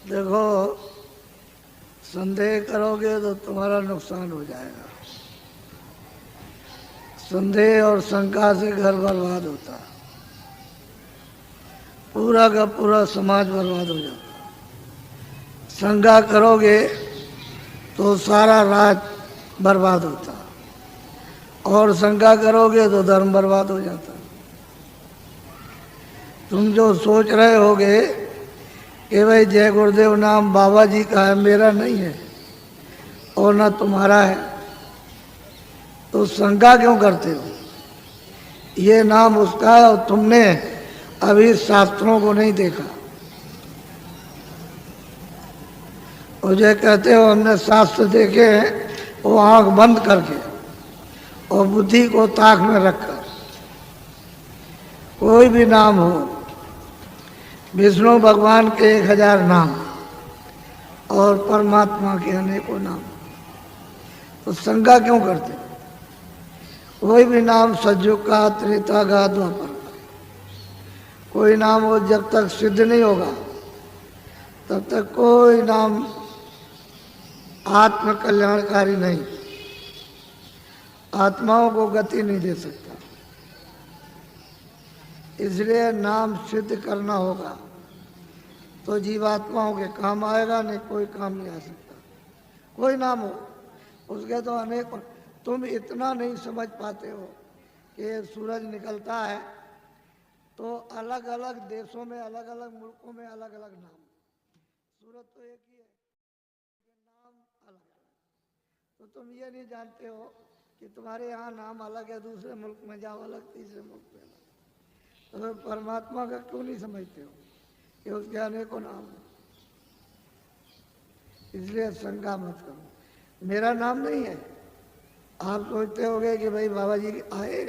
देखो, संदेह करोगे तो तुम्हारा नुकसान हो जाएगा। संदेह और शंका से घर बर्बाद होता है, पूरा का पूरा समाज बर्बाद हो जाता है। शंका करोगे तो सारा राज बर्बाद होता है, और शंका करोगे तो धर्म बर्बाद हो जाता है। तुम जो सोच रहे होगे कि भाई जय गुरुदेव नाम बाबा जी का है, मेरा नहीं है और ना तुम्हारा है, तो शंका क्यों करते हो? ये नाम उसका है और तुमने अभी शास्त्रों को नहीं देखा। और जो कहते हो हमने शास्त्र देखे हैं, वो आंख बंद करके और बुद्धि को ताक में रखकर। कोई भी नाम हो, विष्णु भगवान के 1000 नाम और परमात्मा के अनेकों नाम, तो शंका क्यों करते? कोई भी नाम सतयुग का, त्रेता का, द्वापर का, कोई नाम हो जब तक सिद्ध नहीं होगा तब तक कोई नाम आत्म कल्याणकारी नहीं, आत्माओं को गति नहीं दे सकता। इसलिए नाम सिद्ध करना होगा तो जीवात्माओं के काम आएगा, नहीं कोई काम नहीं आ सकता। कोई नाम हो, उसके तो अनेक। तुम इतना नहीं समझ पाते हो कि सूरज निकलता है तो अलग अलग देशों में, अलग अलग मुल्कों में अलग अलग नाम। सूरज तो एक ही है, नाम अलग अलग। तो तुम ये नहीं जानते हो कि तुम्हारे यहाँ नाम अलग है, दूसरे मुल्क में जाओ अलग, तीसरे मुल्क में अलग। तो परमात्मा का क्यों नहीं समझते हो कि उसके अनेकों नाम हैं? इसलिए शंका मत करो। मेरा नाम नहीं है। आप सोचते होगे कि भाई बाबा जी आए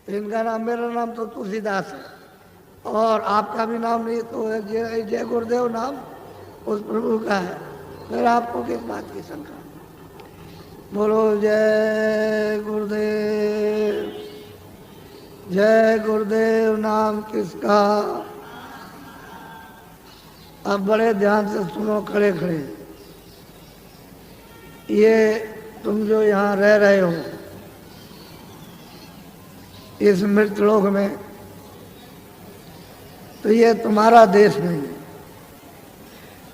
तो इनका नाम, मेरा नाम तो तुलसीदास है और आपका भी नाम नहीं, तो जय गुरुदेव नाम उस प्रभु का है, फिर आपको किस बात की शंका? बोलो जय गुरुदेव। जय गुरुदेव नाम किसका? अब बड़े ध्यान से सुनो, खड़े खड़े। ये तुम जो यहाँ रह रहे हो इस मृतलोक में, तो ये तुम्हारा देश नहीं है,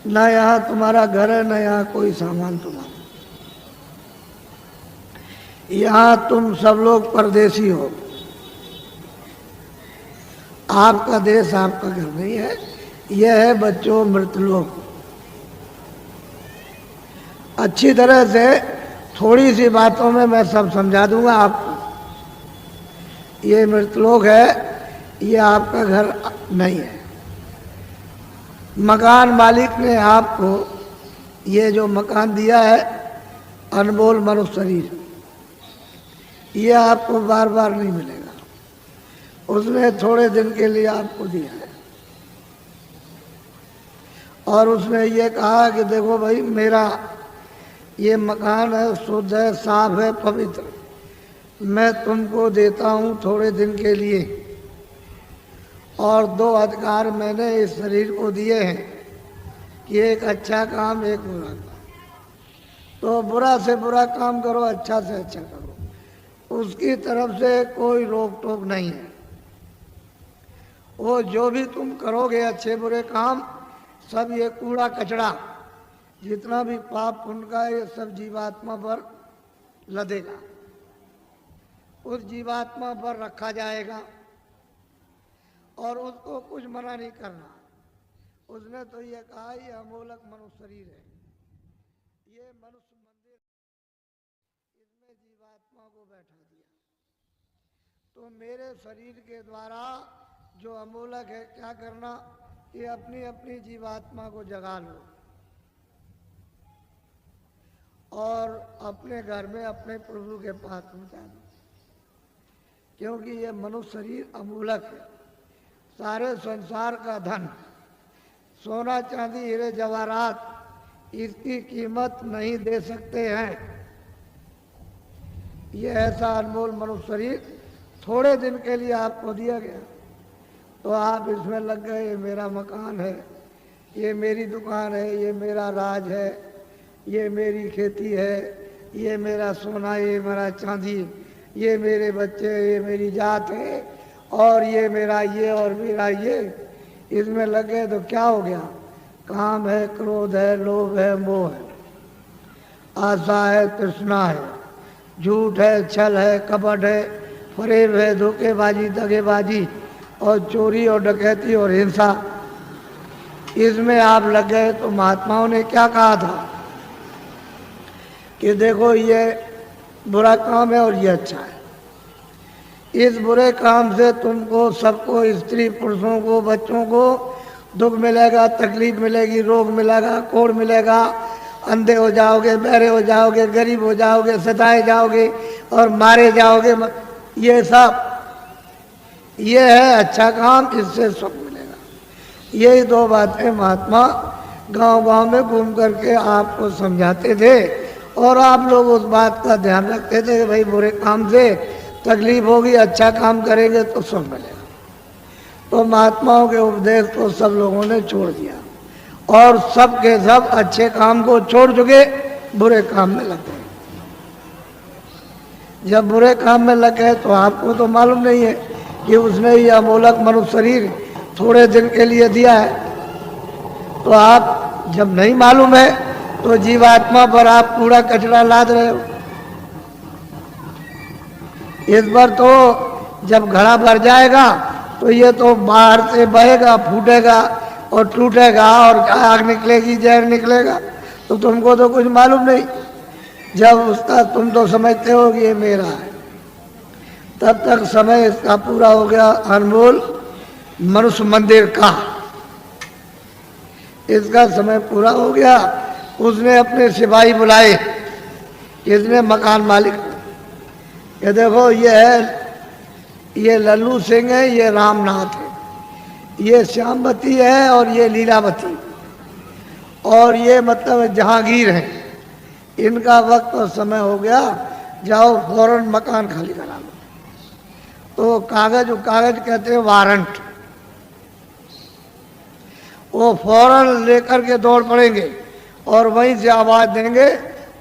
ना यहाँ तुम्हारा घर है, ना यहाँ कोई सामान तुम्हारा। यहाँ तुम सब लोग परदेसी हो। आपका देश, आपका घर नहीं है। यह है बच्चों मृतलोक। अच्छी तरह से थोड़ी सी बातों में मैं सब समझा दूंगा आपको। ये मृतलोक है, ये आपका घर नहीं है। मकान मालिक ने आपको ये जो मकान दिया है, अनमोल मनुष्य शरीर, ये आपको बार बार नहीं मिलेगा। उसने थोड़े दिन के लिए आपको दिया है और उसने ये कहा कि देखो भाई, मेरा ये मकान है, शुद्ध है, साफ है, पवित्र, मैं तुमको देता हूँ थोड़े दिन के लिए। और 2 अधिकार मैंने इस शरीर को दिए हैं कि एक अच्छा काम, एक बुरा काम। तो बुरा से बुरा काम करो, अच्छा से अच्छा करो, उसकी तरफ से कोई रोक टोक नहीं है। वो जो भी तुम करोगे अच्छे बुरे काम, सब ये कूड़ा कचड़ा जितना भी पाप पुण्य का, ये सब जीवात्मा पर लदेगा, उस जीवात्मा पर रखा जाएगा और उसको कुछ मना नहीं करना। उसने तो ये कहा ये अमोलक मनुष्य शरीर है, ये मनुष्य मंदिर, इसमें जीवात्मा को बैठा दिया। तो मेरे शरीर के द्वारा जो अमोलक है, क्या करना कि अपनी अपनी जीवात्मा को जगा लो और अपने घर में अपने प्रभु के पास पहुंचा दो। क्योंकि ये मनुष्य शरीर अमूलक है। सारे संसार का धन, सोना चांदी हीरे जवाहरात, इसकी कीमत नहीं दे सकते हैं। ये ऐसा अनमोल मनुष्य शरीर थोड़े दिन के लिए आपको दिया गया, तो आप इसमें लग गए, ये मेरा मकान है, ये मेरी दुकान है, ये मेरा राज है, ये मेरी खेती है, ये मेरा सोना, ये मेरा चांदी, ये मेरे बच्चे, ये मेरी जात है, और ये मेरा ये और मेरा ये, इसमें लग गए तो क्या हो गया? काम है, क्रोध है, लोभ है, मोह है, आशा है, तृष्णा है, झूठ है, छल है, कपट है, फरेब है, धोखेबाजी, दगेबाजी और चोरी और डकैती और हिंसा, इसमें आप लग गए। तो महात्माओं ने क्या कहा था कि देखो ये बुरा काम है और ये अच्छा है। इस बुरे काम से तुमको, सबको, स्त्री पुरुषों को, बच्चों को दुख मिलेगा, तकलीफ मिलेगी, रोग मिलेगा, कोढ़ मिलेगा, अंधे हो जाओगे, बहरे हो जाओगे, गरीब हो जाओगे, सताए जाओगे और मारे जाओगे। ये सब ये है अच्छा काम, इससे सुख मिलेगा। यही दो बातें महात्मा गांव-गांव में घूम करके आपको समझाते थे और आप लोग उस बात का ध्यान रखते थे कि भाई बुरे काम से तकलीफ होगी, अच्छा काम करेंगे तो सुख मिलेगा। तो महात्माओं के उपदेश को सब लोगों ने छोड़ दिया और सब के सब अच्छे काम को छोड़ चुके, बुरे काम में लग गए। जब बुरे काम में लग गए तो आपको तो मालूम नहीं है कि उसने ये अमोलक मनुष्य शरीर थोड़े दिन के लिए दिया है। तो आप जब नहीं मालूम है तो जीवात्मा पर आप कूड़ा कचरा लाद रहे हो। इस पर तो जब घड़ा भर जाएगा तो ये तो बाहर से बहेगा, फूटेगा और टूटेगा और आग निकलेगी, जहर निकलेगा, तो तुमको तो कुछ मालूम नहीं। जब उसका तुम तो समझते हो कि ये मेरा है, तब तक समय इसका पूरा हो गया। अनमोल मनुष्य मंदिर का इसका समय पूरा हो गया। उसने अपने सिपाही बुलाए, इसने मकान मालिक, ये देखो ये है, ये लल्लू सिंह है, ये रामनाथ है, ये श्यामवती है और ये लीलावती, और ये मतलब जहांगीर है। इनका वक्त और समय हो गया, जाओ फौरन मकान खाली करा लो। तो कागज कहते हैं वारंट, वो फौरन लेकर के दौड़ पड़ेंगे और वहीं से आवाज देंगे।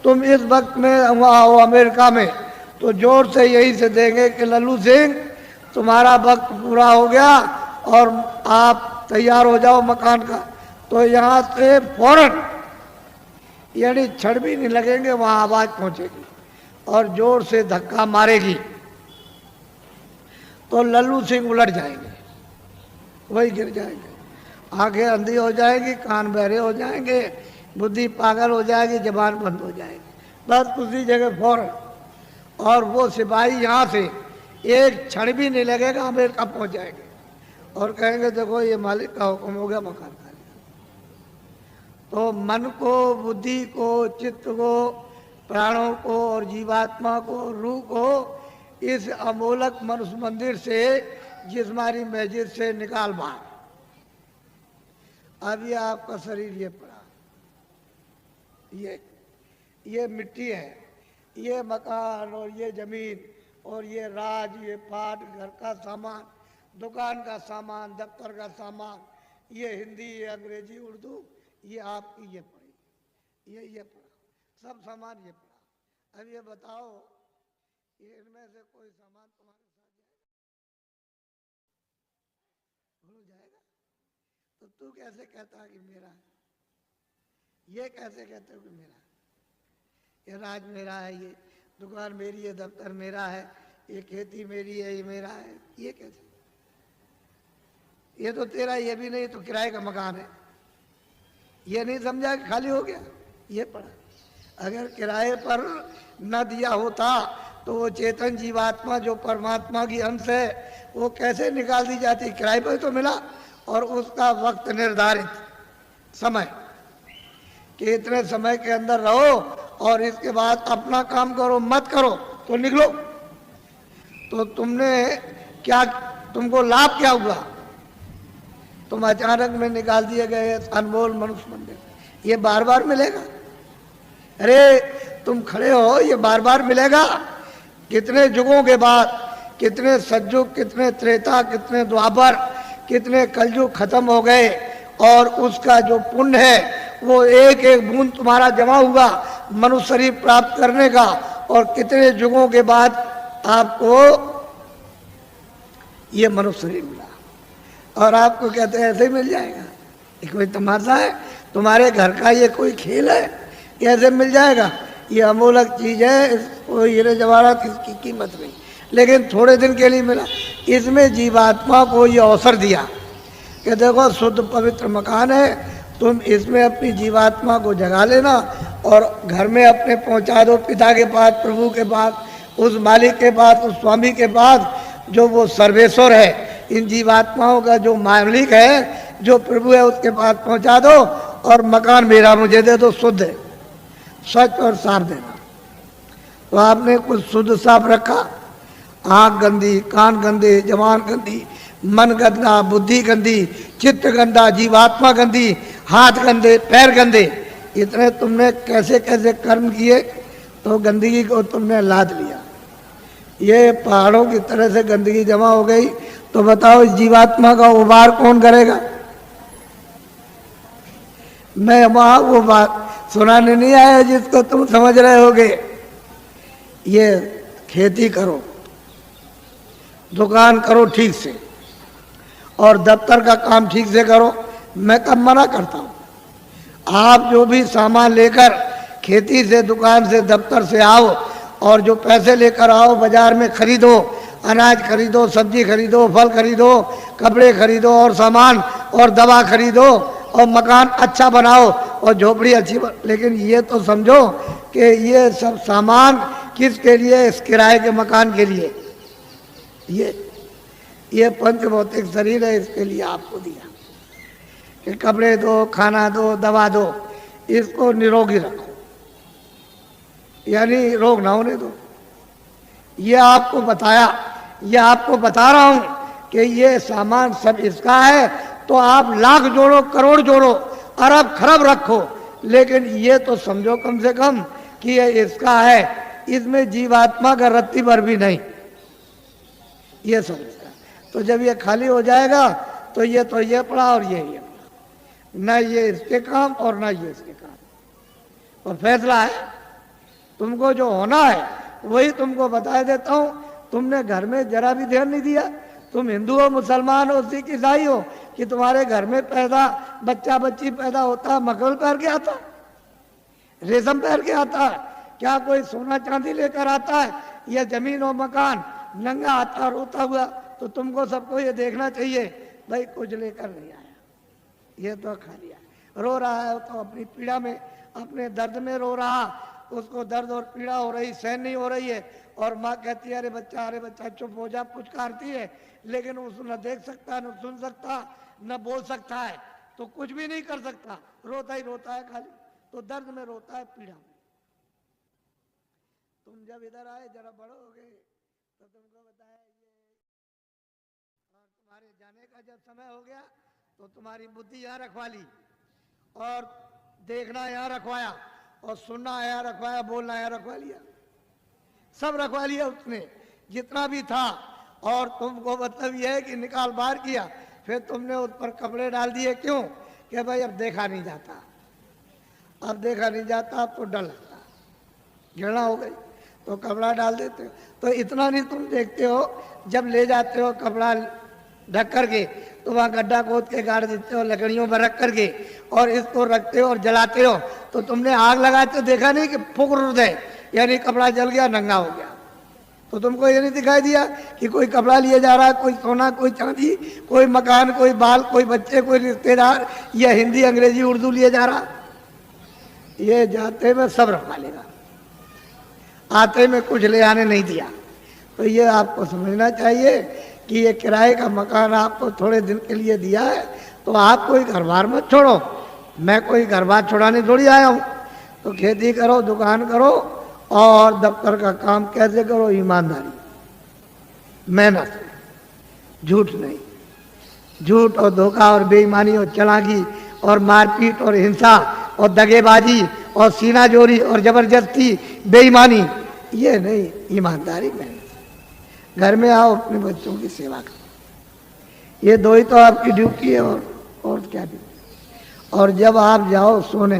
तुम इस वक्त में वहाँ हो अमेरिका में, तो जोर से यही से देंगे कि लल्लू सिंह तुम्हारा वक्त पूरा हो गया और आप तैयार हो जाओ मकान का। तो यहाँ से फौरन, यानी क्षण भी नहीं लगेंगे, वहाँ आवाज पहुँचेगी और जोर से धक्का मारेगी तो लल्लू सिंह उलट जाएंगे, वही गिर जाएंगे, आंखें अंधी हो जाएगी, कान बहरे हो जाएंगे, बुद्धि पागल हो जाएगी, जबान बंद हो जाएगी, बस उसी जगह फौरन। और वो सिपाही यहाँ से एक क्षण भी नहीं लगेगा, अमेरिका पहुँच जाएंगे और कहेंगे देखो ये मालिक का हुक्म हो गया, मकान खाली। तो मन को, बुद्धि को, चित्त को, प्राणों को और जीवात्मा को, रूह को इस अमोलक मनुष्य मंदिर से, जिस्मानी मस्जिद से निकाल बाहर। अब ये आपका शरीर ये पड़ा, ये मिट्टी है, ये मकान और ये जमीन और ये राज, ये पाट, घर का सामान, दुकान का सामान, दफ्तर का सामान, ये हिंदी, ये अंग्रेजी, उर्दू, ये आपकी ये पड़ी, ये पड़ा, सब सामान ये पड़ा। अब ये बताओ, ये इनमें से कोई सामान तुम्हारे साथ भूल जाएगा? तो तू कैसे कहता है कि मेरा है? ये कैसे कहते हो कि मेरा है? ये राज मेरा है, ये दुकान मेरी है, दफ्तर मेरा है, ये खेती मेरी है, ये मेरा है, ये कैसे? ये तो तेरा, ये भी नहीं तो किराए का मकान है। ये नहीं समझा कि खाली हो गया, ये पड़ा। अगर किराए पर न दिया होता तो वो चेतन जीवात्मा जो परमात्मा की अंश है, वो कैसे निकाल दी जाती? किराए पर तो मिला और उसका वक्त निर्धारित समय कि इतने समय के अंदर रहो और इसके बाद अपना काम करो, मत करो तो निकलो। तो तुमने क्या, तुमको लाभ क्या हुआ? तुम अचानक में निकाल दिए गए अनमोल मनुष्य मंदिर, ये बार बार मिलेगा? अरे तुम खड़े हो, ये बार बार मिलेगा? कितने युगों के बाद, कितने सतयुग, कितने त्रेता, कितने द्वापर, कितने कलयुग खत्म हो गए और उसका जो पुण्य है वो एक एक बूंद तुम्हारा जमा हुआ मनुष्य शरीर प्राप्त करने का, और कितने युगों के बाद आपको ये मनुष्य शरीर मिला। और आपको कहते हैं ऐसे ही मिल जाएगा, ये कोई तमाशा है? तुम्हारे घर का ये कोई खेल है? कैसे मिल जाएगा? ये अमूलक चीज है, इसको हीरे जवाहरात इसकी कीमत नहीं, लेकिन थोड़े दिन के लिए मिला। इसमें जीवात्मा को ये अवसर दिया कि देखो शुद्ध पवित्र मकान है, तुम इसमें अपनी जीवात्मा को जगा लेना और घर में अपने पहुंचा दो पिता के पास, प्रभु के पास, उस मालिक के पास, उस स्वामी के पास जो वो सर्वेश्वर है, इन जीवात्माओं का जो मालिक है, जो प्रभु है, उसके पास पहुंचा दो और मकान मेरा मुझे दे दो, शुद्ध है, स्वच्छ और साफ देना। तो आपने कुछ शुद्ध साफ रखा, आंख गंदी, कान गंदे, जबान गंदी, मन गंदा, बुद्धि गंदी, चित्त गंदा, जीवात्मा गंदी, हाथ गंदे, पैर गंदे, इतने तुमने कैसे कैसे कर्म किए तो गंदगी को तुमने लाद लिया। ये पहाड़ों की तरह से गंदगी जमा हो गई, तो बताओ इस जीवात्मा का उबार कौन करेगा? मैं वहां वो बात सुनाने नहीं आया जिसको तुम समझ रहे होगे। ये खेती करो, दुकान करो ठीक से, और दफ्तर का काम ठीक से करो। मैं कब मना करता हूँ? आप जो भी सामान लेकर खेती से, दुकान से, दफ्तर से आओ, और जो पैसे लेकर आओ बाजार में खरीदो, अनाज खरीदो, सब्जी खरीदो, फल खरीदो, कपड़े खरीदो, और सामान और दवा खरीदो, और मकान अच्छा बनाओ और झोपड़ी अच्छी लेकिन ये तो समझो कि ये सब सामान किसके लिए? इस किराए के मकान के लिए। ये पंच भौतिक शरीर है, इसके लिए आपको दिया कि कपड़े दो, खाना दो, दवा दो, इसको निरोगी रखो, यानी रोग ना होने दो। ये आपको बताया, ये आपको बता रहा हूं कि ये सामान सब इसका है, तो आप लाख जोड़ो, करोड़ जोड़ो, अरब खरब रखो, लेकिन ये तो समझो कम से कम कि ये इसका है, इसमें जीवात्मा का रत्ती भर भी नहीं, ये समझता। तो जब ये खाली हो जाएगा तो ये पड़ा और ये पड़ा, न ये इसके काम और न ये इसके काम। और फैसला है, तुमको जो होना है वही तुमको बता देता हूं। तुमने घर में जरा भी ध्यान नहीं दिया। तुम हिंदू हो, मुसलमान हो, सिख, ईसाई हो, कि तुम्हारे घर में बच्चा बच्ची पैदा होता है मखमल पहन के आता है, रेशम पहन के आता है? क्या कोई सोना चांदी लेकर आता है? या जमीन और मकान नंगा आता रोता हुआ? तो तुमको सबको ये देखना चाहिए, भाई कुछ लेकर नहीं आया, ये तो खा लिया। रो रहा है तो अपनी पीड़ा में, अपने दर्द में रो रहा, उसको दर्द और पीड़ा हो रही, सहन नहीं हो रही है, और माँ कहती है अरे बच्चा चुप हो जा, पुचकारती है, लेकिन उसको न देख सकता, न सुन सकता, न बोल सकता है, तो कुछ भी नहीं कर सकता, रोता ही रोता है खाली। तो दर्द में रोता है, पीड़ा में। तुम जब इधर आए, जरा बड़ो हो गए, तो तुमको बताया ये, और तुम्हारे जाने का जब समय हो गया तो तुम्हारी बुद्धि यहाँ रखवा ली, और देखना यहाँ रखवाया, और सुनना यहाँ रखवाया, बोलना यहाँ रखवा लिया, सब रखवा लिया उसने जितना भी था। और तुमको मतलब यह है कि निकाल बाहर किया, फिर तुमने उस पर कपड़े डाल दिए। क्यों? कि भाई अब देखा नहीं जाता, अब देखा नहीं जाता, अब तो डर लगता, घृणा हो गई, तो कपड़ा डाल देते हो। तो इतना नहीं तुम देखते हो, जब ले जाते हो कपड़ा ढक करके, तो वहाँ गड्ढा खोद के गाड़ देते हो, लकड़ियों पर रख करके, और इसको रखते हो और जलाते हो। तो तुमने आग लगाते देखा नहीं कि फूक रुद है, यानी कपड़ा जल गया, नंगा हो गया। तो तुमको ये नहीं दिखाई दिया कि कोई कपड़ा लिए जा रहा है, कोई सोना, कोई चांदी, कोई मकान, कोई बाल, कोई बच्चे, कोई रिश्तेदार, या हिंदी, अंग्रेजी, उर्दू लिए जा रहा? ये जाते में सब रखवा लेगा, आते में कुछ ले आने नहीं दिया। तो ये आपको समझना चाहिए कि ये किराए का मकान आपको थोड़े दिन के लिए दिया है, तो आप कोई घर बार मत छोड़ो। मैं कोई घर बार छोड़ाने थोड़ी आया हूँ। तो खेती करो, दुकान करो, और दफ्तर का काम कैसे करो? ईमानदारी, मेहनत, झूठ नहीं। झूठ और धोखा और बेईमानी और चालाकी और मारपीट और हिंसा और दगेबाजी और सीनाजोरी और जबरदस्ती, बेईमानी, ये नहीं, ईमानदारी, मेहनत। घर में आओ, अपने बच्चों की सेवा करो, ये दो ही तो आपकी ड्यूटी है, और क्या ड्यूटी? और जब आप जाओ सोने,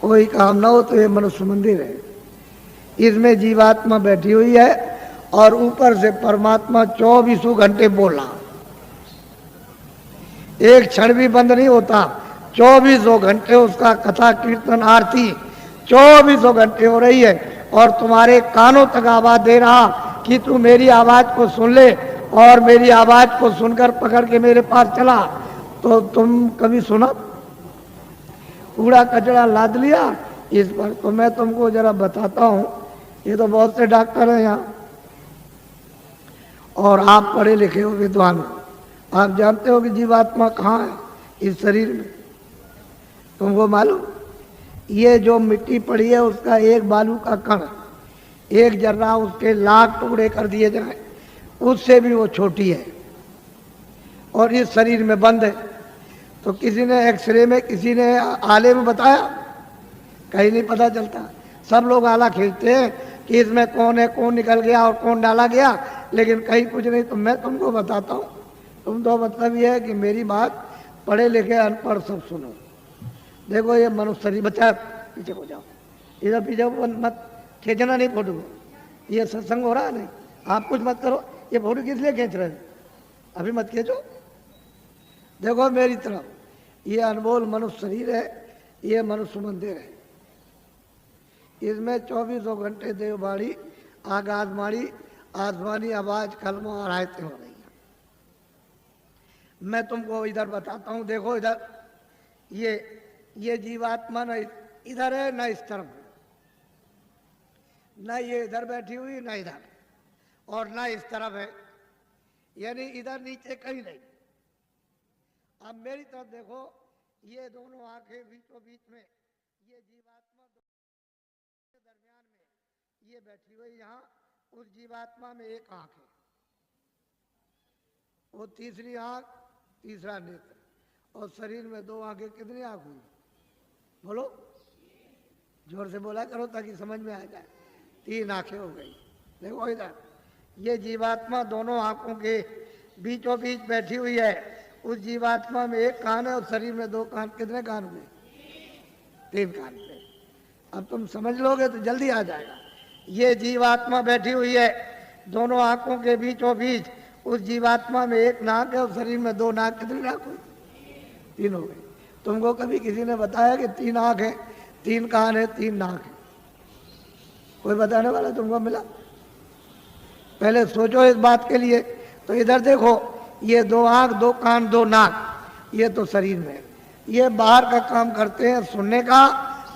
कोई काम ना हो, तो ये मनुष्य मंदिर है, इसमें जीवात्मा बैठी हुई है और ऊपर से परमात्मा 24 घंटे बोला, एक क्षण भी बंद नहीं होता। 24 घंटे उसका कथा कीर्तन आरती 24 घंटे हो रही है और तुम्हारे कानों तक आवाज दे रहा कि तू मेरी आवाज को सुन ले, और मेरी आवाज को सुनकर पकड़ के मेरे पास चला। तो तुम कभी सुना? कूड़ा कचरा लाद लिया इस पर। तो मैं तुमको जरा बताता हूं, ये तो बहुत से डॉक्टर हैं यहाँ और आप पढ़े लिखे हो, विद्वान हो, आप जानते हो कि जीवात्मा कहाँ है इस शरीर में? तुमको मालूम? ये जो मिट्टी पड़ी है उसका एक बालू का कण, एक जर्रा उसके लाख टुकड़े कर दिए जाए, उससे भी वो छोटी है और इस शरीर में बंद है। तो किसी ने एक्सरे में, किसी ने आले में बताया? कहीं नहीं पता चलता। सब लोग आला खींचते हैं कि इसमें कौन है, कौन निकल गया और कौन डाला गया, लेकिन कहीं कुछ नहीं। तो मैं तुमको बताता हूँ, तुम तो मतलब ये है कि मेरी बात पढ़े लिखे अनपढ़ सब सुनो। देखो ये मनुष्य शरीर, बच्चा पीछे हो जाओ, इधर पीछे मत खींचना नहीं फोटो को, ये सत्संग हो रहा है नहीं, आप कुछ मत करो। ये फोटो किस लिए खींच रहे हैं? अभी मत खींचो। देखो मेरी तरफ, ये अनमोल मनुष्य शरीर है, ये मनुष्य मंदिर है, इसमें 24 घंटे देवबाड़ी, आकाशवाणी, आसमानी आवाज, कलमा और आयतें हो रही हैं। मैं तुमको इधर बताता हूँ, देखो इधर, ये जीवात्मा न इधर है न इस तरफ है, न ये इधर बैठी हुई न इधर, और न इस तरफ है, यानी इधर नीचे कहीं नहीं। अब मेरी तरफ देखो, ये दोनों आंखें बीचों बीच में, ये जीवात्मा के दरमियान में ये बैठी हुई, यहाँ उस जीवात्मा में एक आंख है, वो तीसरी आंख, तीसरा नेत्र, और शरीर में 2 आंखें। कितनी आंख हुई? बोलो, जोर से बोला करो ताकि समझ में आ जाए। 3 आंखें हो गई। देखो इधर, ये जीवात्मा दोनों आंखों के बीचों बीच बैठी हुई है। उस जीवात्मा में एक कान है और शरीर में 2 कान। कितने कान हुए? 3 कान पे। अब तुम समझ लोगे तो जल्दी आ जाएगा। ये जीवात्मा बैठी हुई है दोनों आंखों के बीचों बीच। उस जीवात्मा में एक नाक है और शरीर में 2 नाक। कितनी नाक हुई? 3 हो गई। तुमको कभी किसी ने बताया कि 3 आंख है, 3 कान है, 3 नाक है? कोई बताने वाला तुमको मिला? पहले सोचो इस बात के लिए। तो इधर देखो, ये 2 आंख, 2 कान, 2 नाक, ये तो शरीर में, ये बाहर का काम करते हैं, सुनने का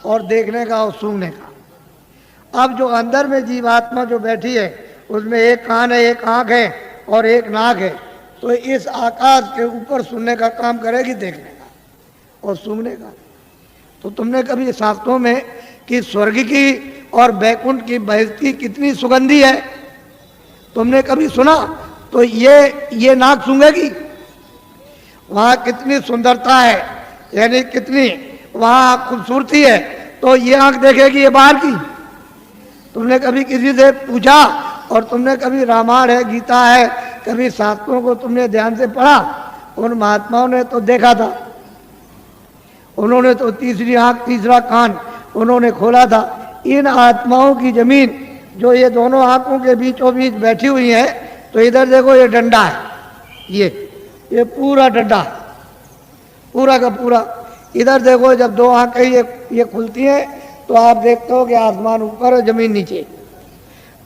और देखने का और सूंघने का। अब जो अंदर में जीवात्मा जो बैठी है, उसमें एक कान है, एक आंख है और एक नाक है। तो इस आकाश के ऊपर सुनने का काम करेगी, देखने का और सूंघने का। तो तुमने कभी शास्त्रों में कि स्वर्ग की और बैकुंठ की बहस्ती कितनी सुगंधी है, तुमने कभी सुना? तो ये नाक सूंघेगी, वहां कितनी सुंदरता है, यानी कितनी वहां खूबसूरती है, तो ये आंख देखेगी ये बाहर की। तुमने कभी किसी से पूछा? और तुमने कभी रामायण है, गीता है, कभी शास्त्रों को तुमने ध्यान से पढ़ा? उन महात्माओं ने तो देखा था, उन्होंने तो तीसरी आंख, तीसरा कान उन्होंने खोला था। इन आत्माओं की जमीन जो ये दोनों आंखों के बीचों बीच बैठी हुई है, तो इधर देखो ये डंडा है, ये पूरा डंडा, पूरा का पूरा। इधर देखो, जब 2 आंखें ये खुलती हैं तो आप देखते हो कि आसमान ऊपर और जमीन नीचे।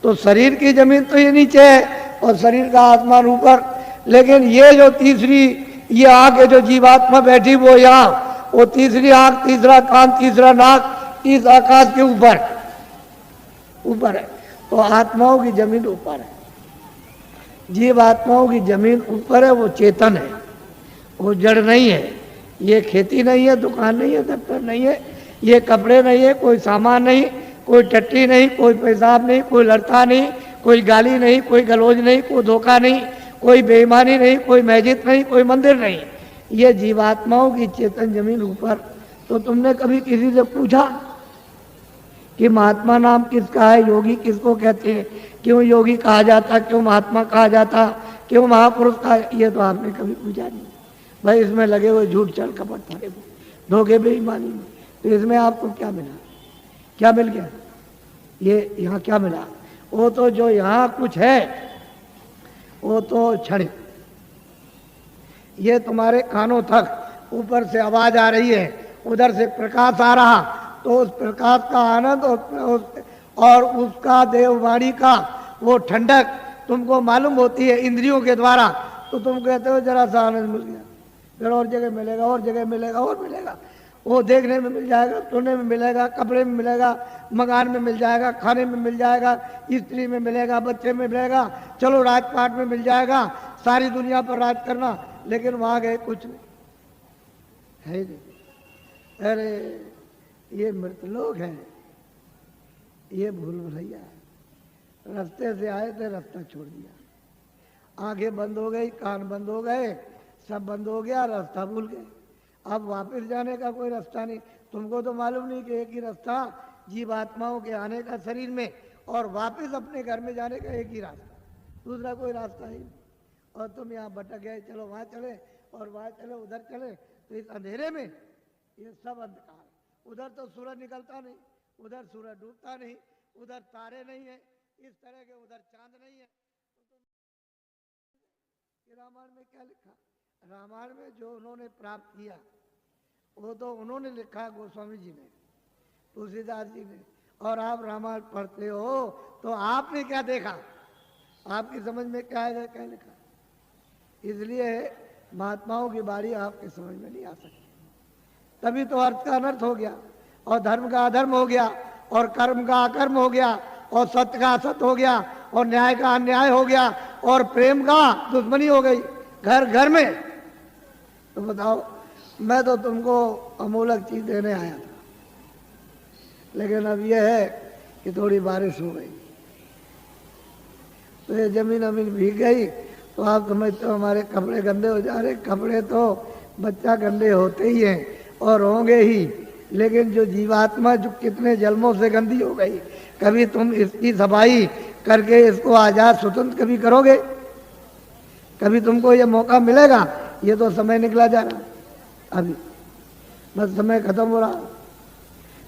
तो शरीर की जमीन तो ये नीचे है और शरीर का आसमान ऊपर, लेकिन ये जो तीसरी ये आंख है जो जीवात्मा बैठी वो यहाँ, वो तीसरी आंख, तीसरा कान, तीसरा नाक इस आकाश के ऊपर है। तो आत्माओं की जमीन ऊपर है, जीवात्माओं की जमीन ऊपर है। वो चेतन है, वो जड़ नहीं है। ये खेती नहीं है, दुकान नहीं है, दफ्तर नहीं है, ये कपड़े नहीं है, कोई सामान नहीं, कोई टट्टी नहीं, कोई पेशाब नहीं, कोई लड़ता नहीं, कोई गाली नहीं, कोई गलौज नहीं, कोई धोखा नहीं, कोई बेईमानी नहीं, कोई मस्जिद नहीं, कोई मंदिर नहीं। ये जीवात्माओं की चेतन जमीन ऊपर। तो तुमने कभी किसी से पूछा कि महात्मा नाम किसका है, योगी किसको कहते हैं, क्यों योगी कहा जाता, क्यों महात्मा कहा जाता, क्यों महापुरुष कहा? ये तो आपने कभी पूछा नहीं। भाई इसमें लगे हुए झूठ, चल कपट, धोखे बेईमानी में। तो इसमें आपको क्या मिला, क्या मिल गया? ये यहाँ क्या मिला? वो तो जो यहाँ कुछ है वो तो क्षणिक। ये तुम्हारे कानों तक ऊपर से आवाज आ रही है, उधर से प्रकाश आ रहा, तो उस प्रकाश का आनंद और उसका देववाणी का वो ठंडक तुमको मालूम होती है इंद्रियों के द्वारा, तो तुम कहते हो जरा सा आनंद मिल गया, फिर और जगह मिलेगा, और जगह मिलेगा, और मिलेगा। वो देखने में मिल जाएगा, सुनने में मिलेगा, कपड़े में मिलेगा, मकान में मिल जाएगा, खाने में मिल जाएगा, स्त्री में मिलेगा, बच्चे में मिलेगा, चलो राजपाट में मिल जाएगा, सारी दुनिया पर राज करना। लेकिन वहां गए कुछ नहीं है नहीं। अरे ये मृत लोग हैं, ये भूल भुलैया है। रास्ते से आए थे, रास्ता छोड़ दिया, आंखें बंद हो गई, कान बंद हो गए, सब बंद हो गया, रास्ता भूल गए। अब वापस जाने का कोई रास्ता नहीं। तुमको तो मालूम नहीं कि एक ही रास्ता जीवात्माओं के आने का शरीर में और वापस अपने घर में जाने का एक ही रास्ता, दूसरा कोई रास्ता ही नहीं। और तुम यहाँ भटक गए, चलो वहाँ चले और वहाँ चले, उधर चले, तो इस अंधेरे में ये सब अंधकार। उधर तो सूरज निकलता नहीं, उधर सूरज डूबता नहीं, उधर तारे नहीं है इस तरह के, उधर चांद नहीं है। तो रामायण में क्या लिखा? रामायण में जो उन्होंने प्राप्त किया वो तो उन्होंने लिखा, गोस्वामी जी ने, तुलसीदास जी ने। और आप रामायण पढ़ते हो तो आपने क्या देखा, आपकी समझ में क्या आएगा, क्या लिखा? इसलिए महात्माओं की बारी आपके समझ में नहीं आ सकती। तभी तो अर्थ का अनर्थ हो गया, और धर्म का अधर्म हो गया, और कर्म का अकर्म हो गया, और सत्य का असत्य हो गया, और न्याय का अन्याय हो गया, और प्रेम का दुश्मनी हो गई घर घर में। तो बताओ, मैं तो तुमको अमूलक चीज देने आया था, लेकिन अब यह है कि थोड़ी बारिश हो गई तो ये जमीन अमीन भीग गई, तो आप समझते हो हमारे कपड़े गंदे हो जा रहे। कपड़े तो बच्चा गंदे होते ही हैं और होंगे ही, लेकिन जो जीवात्मा जो कितने जन्मों से गंदी हो गई, कभी तुम इसकी सफाई करके इसको आजाद स्वतंत्र कभी करोगे? कभी तुमको ये मौका मिलेगा? ये तो समय निकला जा रहा, अभी बस समय खत्म हो रहा।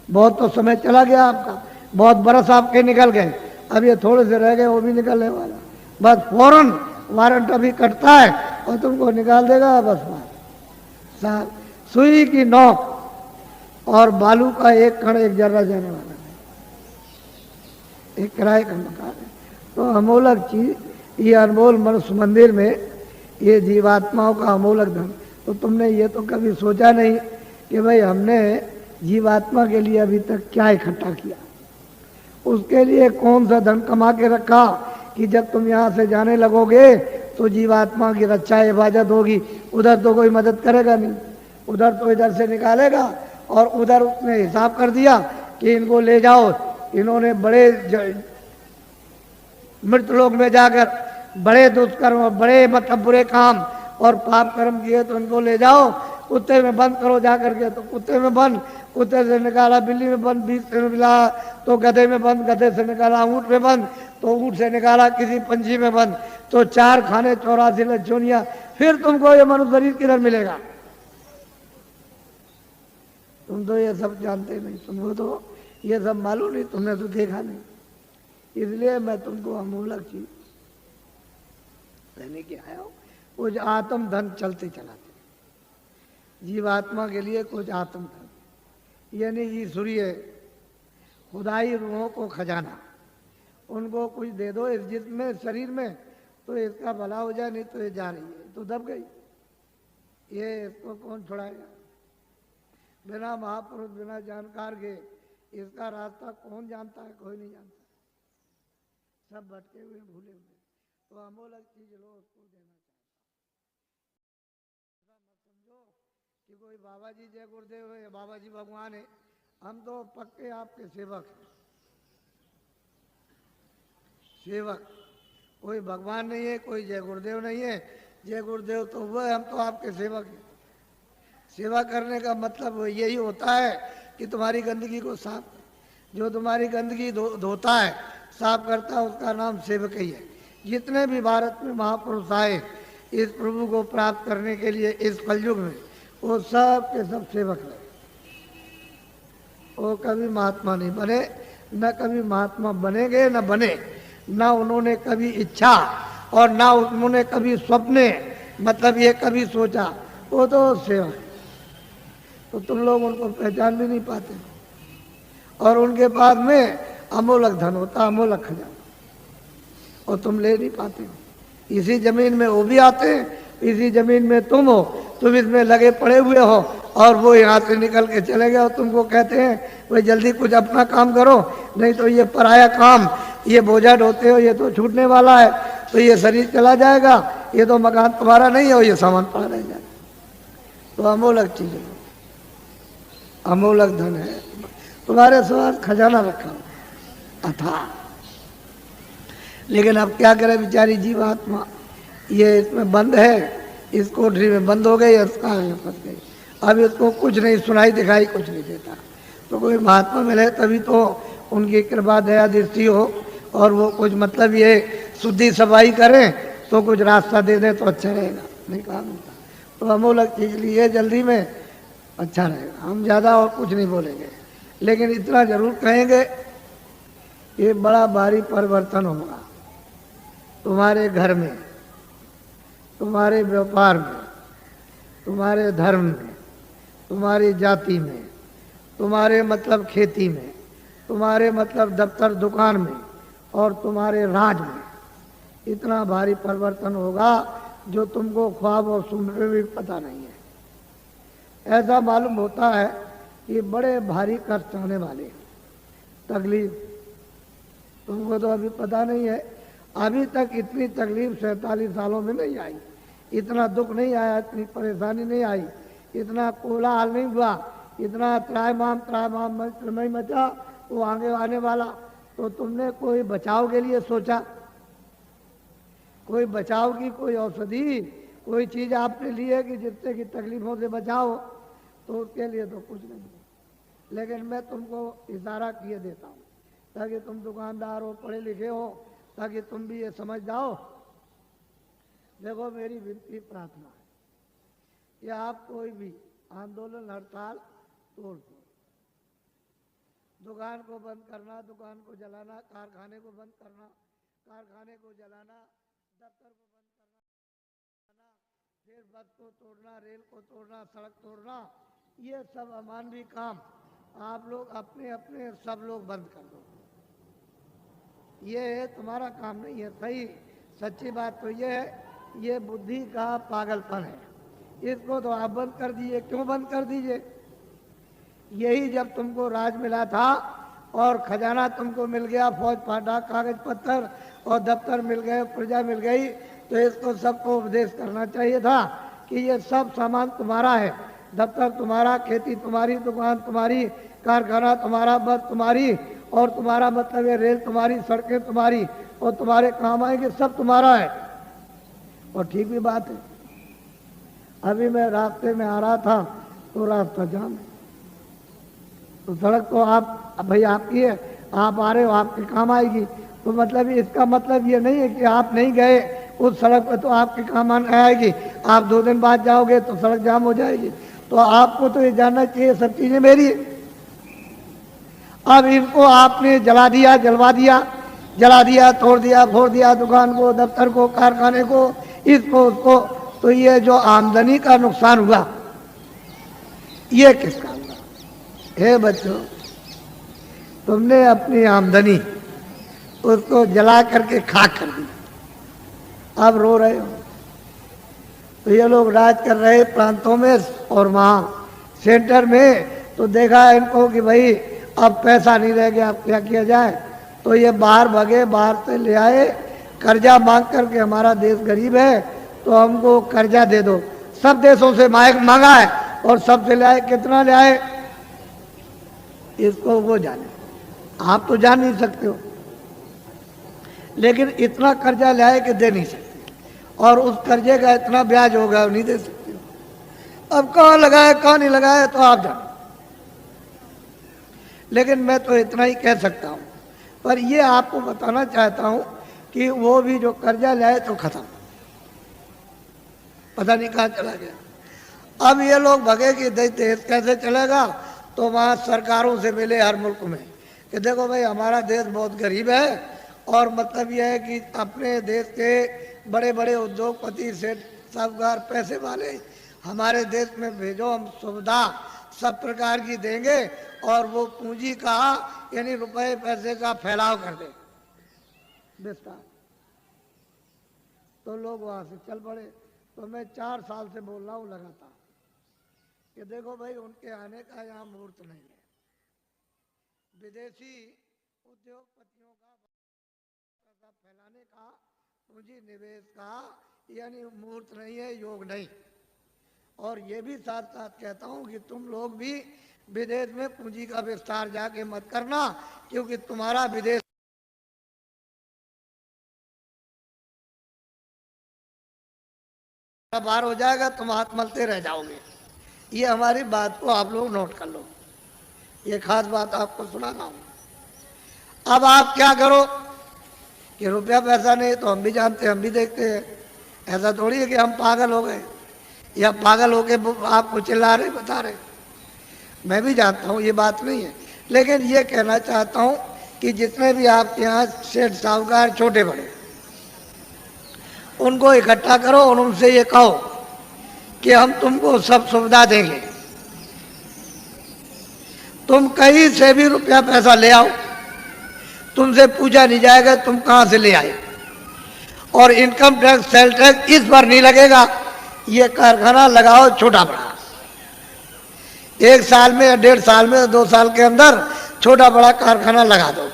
बहुत तो समय चला गया आपका, बहुत बरस आपके निकल गए, अब ये थोड़े से रह गए, वो भी निकलने वाला। बस फौरन वारंट अभी कटता है और तुमको निकाल देगा। बस बात, सुई की नोक और बालू का एक कण एक जर्रा जाने वाला है, एक किराए का मकान है। तो अमूलक चीज, ये अनमोल मनुष्य मंदिर में ये जीवात्माओं का अमूलक धन। तो तुमने ये तो कभी सोचा नहीं कि भाई हमने जीवात्मा के लिए अभी तक क्या इकट्ठा किया, उसके लिए कौन सा धन कमा के रखा कि जब तुम यहाँ से जाने लगोगे तो जीवात्मा की रक्षा हिफाजत होगी। उधर तो कोई मदद करेगा नहीं, उधर तो इधर से निकालेगा, और उधर उसने हिसाब कर दिया कि इनको ले जाओ, इन्होंने बड़े मृत लोक में जाकर बड़े दुष्कर्म, बड़े मतलब बुरे काम और पाप कर्म किए, तो इनको ले जाओ, कुत्ते में बंद करो जा करके। तो कुत्ते में बंद, कुत्ते से निकाला बिल्ली में बंद, बीच से मिला तो गधे में बंद, गधे से निकाला ऊँट में बंद, तो ऊँट से निकाला किसी पंछी में बंद, तो 4 खाने 84 लज्जोनिया। फिर तुमको ये मनुष्य शरीर किधर मिलेगा? तुम तो ये सब जानते नहीं, तुमको तो ये सब मालूम नहीं, तुमने तो देखा नहीं। इसलिए मैं तुमको अमूलक चीज लेने के आया हूँ। कुछ आत्म धन चलते चलाते, जीवात्मा के लिए कुछ आत्म धन, यानी ईश्वरीय खुदाई रूहों को खजाना, उनको कुछ दे दो इस जिस्म में, शरीर में, तो इसका भला हो जाए। नहीं तो ये जा रही है, तो दब गई, ये इसको कौन छुड़ाएगा? बिना महापुरुष, बिना जानकार के इसका रास्ता कौन जानता है? कोई नहीं जानता, सब भटके हुए भूले हुए। तो अमूलक चीज लो, उसको देना चाहता। मत समझो कि कोई बाबा जी जय गुरुदेव है, बाबा जी भगवान है। हम तो पक्के आपके सेवक हैं, सेवक। कोई भगवान नहीं है, कोई जय गुरुदेव नहीं है। जय गुरुदेव तो वो है, हम तो आपके सेवक हैं। सेवा करने का मतलब यही होता है कि तुम्हारी गंदगी को साफ, जो तुम्हारी गंदगी धोता है, साफ करता है, उसका नाम सेवक ही है। जितने भी भारत में महापुरुष आए इस प्रभु को प्राप्त करने के लिए इस कलयुग में, वो सब के सब सेवक है। वो कभी महात्मा नहीं बने, न कभी महात्मा बनेंगे न बने, ना उन्होंने कभी इच्छा और ना उन्होंने कभी स्वप्ने मतलब ये कभी सोचा। वो तो सेवा है, तो तुम लोग उनको पहचान भी नहीं पाते। और उनके पास में अमोलक धन होता, अमोलक खजाना, और तुम ले नहीं पाते हो। इसी जमीन में वो भी आते हैं, इसी जमीन में तुम हो, तुम इसमें लगे पड़े हुए हो और वो यहाँ से निकल के चले गए और तुमको कहते हैं भाई जल्दी कुछ अपना काम करो, नहीं तो ये पराया काम, ये बोझा ढोते हो, ये तो छूटने वाला है, तो ये शरीर चला जाएगा, ये तो मकान तुम्हारा नहीं है, ये सामान पड़ा रह जाएगा। तो अमोलक चीज है, अमोलक धन है, तुम्हारे साथ खजाना रखा अथा। लेकिन अब क्या करे बेचारी जीवात्मा, ये इसमें बंद है, इस कोठरी में बंद हो गई, इसका फंस गई। अब इसको कुछ नहीं सुनाई दिखाई कुछ नहीं देता। तो कोई महात्मा मिले तभी तो उनकी कृपा दया दृष्टि हो और वो कुछ मतलब ये शुद्धि सफाई करें तो कुछ रास्ता दे दे तो अच्छा रहेगा, नहीं कहा मिलता। तो अमोलक चीज लिए जल्दी में अच्छा रहेगा। हम ज़्यादा और कुछ नहीं बोलेंगे, लेकिन इतना जरूर कहेंगे ये बड़ा भारी परिवर्तन होगा तुम्हारे घर में, तुम्हारे व्यापार में, तुम्हारे धर्म में, तुम्हारी जाति में, तुम्हारे मतलब खेती में, तुम्हारे मतलब दफ्तर दुकान में और तुम्हारे राज में। इतना भारी परिवर्तन होगा जो तुमको ख्वाब और सुनने में भी पता नहीं है। ऐसा मालूम होता है कि बड़े भारी कष्ट आने वाले, तकलीफ तुमको तो अभी पता नहीं है। अभी तक इतनी तकलीफ 47 सालों में नहीं आई, इतना दुख नहीं आया, इतनी परेशानी नहीं आई, इतना कोलाहल नहीं हुआ, इतना त्रायमाम नहीं मचा वो आगे आने वाला। तो तुमने कोई बचाव के लिए सोचा, कोई बचाव की कोई औषधि, कोई चीज़ आपने ली है कि जिससे कि तकलीफों से बचाओ, तो उसके लिए तो कुछ नहीं है। लेकिन मैं तुमको इशारा किए देता हूँ ताकि तुम दुकानदार हो, पढ़े लिखे हो, ताकि तुम भी ये समझ जाओ। देखो मेरी विनती प्रार्थना है कि आप कोई भी आंदोलन हड़ताल तोड़ दो, दुकान को बंद करना, दुकान को जलाना, कारखाने को बंद करना, कारखाने को जलाना, दफ्तर को बंद करना, फिर बस को तोड़ना, रेल को तोड़ना, सड़क तोड़ना, ये सब अमानवीय काम आप लोग अपने अपने सब लोग बंद कर दो। ये तुम्हारा काम नहीं है। सही सच्ची बात तो ये है, ये बुद्धि का पागलपन है। इसको तो आप बंद कर दीजिए। क्यों बंद कर दीजिए? यही जब तुमको राज मिला था और खजाना तुमको मिल गया, फौज फाटा, कागज पत्थर और दफ्तर मिल गए, प्रजा मिल गई, तो इसको सबको उपदेश करना चाहिए था कि ये सब सामान तुम्हारा है, दफ्तर तुम्हारा, खेती तुम्हारी, दुकान तुम्हारी, कारखाना तुम्हारा, बस तुम्हारी, और तुम्हारा मतलब ये रेल तुम्हारी, सड़कें तुम्हारी, और तुम्हारे काम आएंगे, सब तुम्हारा है। और ठीक भी बात है। अभी मैं रास्ते में आ रहा था तो रास्ता जाम है, तो सड़क तो आप भाई आपकी है, आप आ रहे हो, आपके काम आएगी। तो मतलब इसका मतलब ये नहीं है कि आप नहीं गए उस सड़क पर तो आपके काम आएगी, आप 2 दिन बाद जाओगे तो सड़क जाम हो जाएगी। तो आपको तो ये जानना चाहिए सब चीजें मेरी है। अब इनको आपने जला दिया, जलवा दिया, जला दिया, तोड़ दिया, फोड़ दिया, दुकान को, दफ्तर को, कारखाने को, इसको उसको, तो ये जो आमदनी का नुकसान हुआ ये किसका हुआ? हे बच्चों, तुमने अपनी आमदनी उसको जला करके खाक कर दी, अब रो रहे हो। तो ये लोग राज कर रहे प्रांतों में और वहाँ सेंटर में, तो देखा इनको कि भाई अब पैसा नहीं रह गया, अब क्या किया जाए। तो ये बाहर भगे, बाहर से ले आए कर्जा मांग करके, हमारा देश गरीब है तो हमको कर्जा दे दो। सब देशों से मांगा है और सबसे ले आए। कितना ले आए इसको वो जाने, आप तो जान नहीं सकते हो, लेकिन इतना कर्जा ले आए कि दे नहीं सकते, और उस कर्जे का इतना ब्याज होगा नहीं दे सकते। अब कहाँ लगाए कहाँ नहीं लगाए तो आप जानो, लेकिन मैं तो इतना ही कह सकता हूँ। पर ये आपको बताना चाहता हूँ कि वो भी जो कर्जा ले आए तो खत्म, पता नहीं कहाँ चला गया। अब ये लोग भगे कि देश कैसे चलेगा, तो तो वहाँ सरकारों से मिले हर मुल्क में कि देखो भाई हमारा देश बहुत गरीब है और मतलब यह है कि अपने देश के बड़े बड़े उद्योगपति सेठ साहूकार पैसे वाले हमारे देश में भेजो, हम सुविधा सब प्रकार की देंगे और वो पूंजी का यानी रुपए पैसे का फैलाव कर दे विस्तार। तो लोग वहाँ से चल पड़े। तो मैं 4 साल से बोल रहा हूँ लगातार कि देखो भाई उनके आने का यहाँ मुहूर्त नहीं है। विदेशी उद्योगपतियों का पैसा फैलाने का, पूंजी निवेश का यानी मुहूर्त नहीं है, योग नहीं। और ये भी साथ साथ कहता हूँ कि तुम लोग भी विदेश में पूंजी का विस्तार जाके मत करना, क्योंकि तुम्हारा विदेश बाहर हो जाएगा, तुम हाथ मलते रह जाओगे। ये हमारी बात को आप लोग नोट कर लो, ये खास बात आपको सुनाना हूँ। अब आप क्या करो कि रुपया पैसा नहीं तो हम भी जानते हैं, हम भी देखते हैं। ऐसा थोड़ी है कि हम पागल हो गए या पागल होके आपको चिल्ला रहे बता रहे। मैं भी जानता हूँ ये बात नहीं है, लेकिन ये कहना चाहता हूँ कि जितने भी आपके यहाँ सेठ साहूकार छोटे बड़े, उनको इकट्ठा करो और उनसे ये कहो कि हम तुमको सब सुविधा देंगे, तुम कहीं से भी रुपया पैसा ले आओ, तुमसे पूछा नहीं जाएगा तुम कहाँ से ले आए, और इनकम टैक्स सेल टैक्स इस पर नहीं लगेगा। ये कारखाना लगाओ छोटा बड़ा, 1 साल में या 1.5 साल में 2 साल के अंदर छोटा बड़ा कारखाना लगा दो।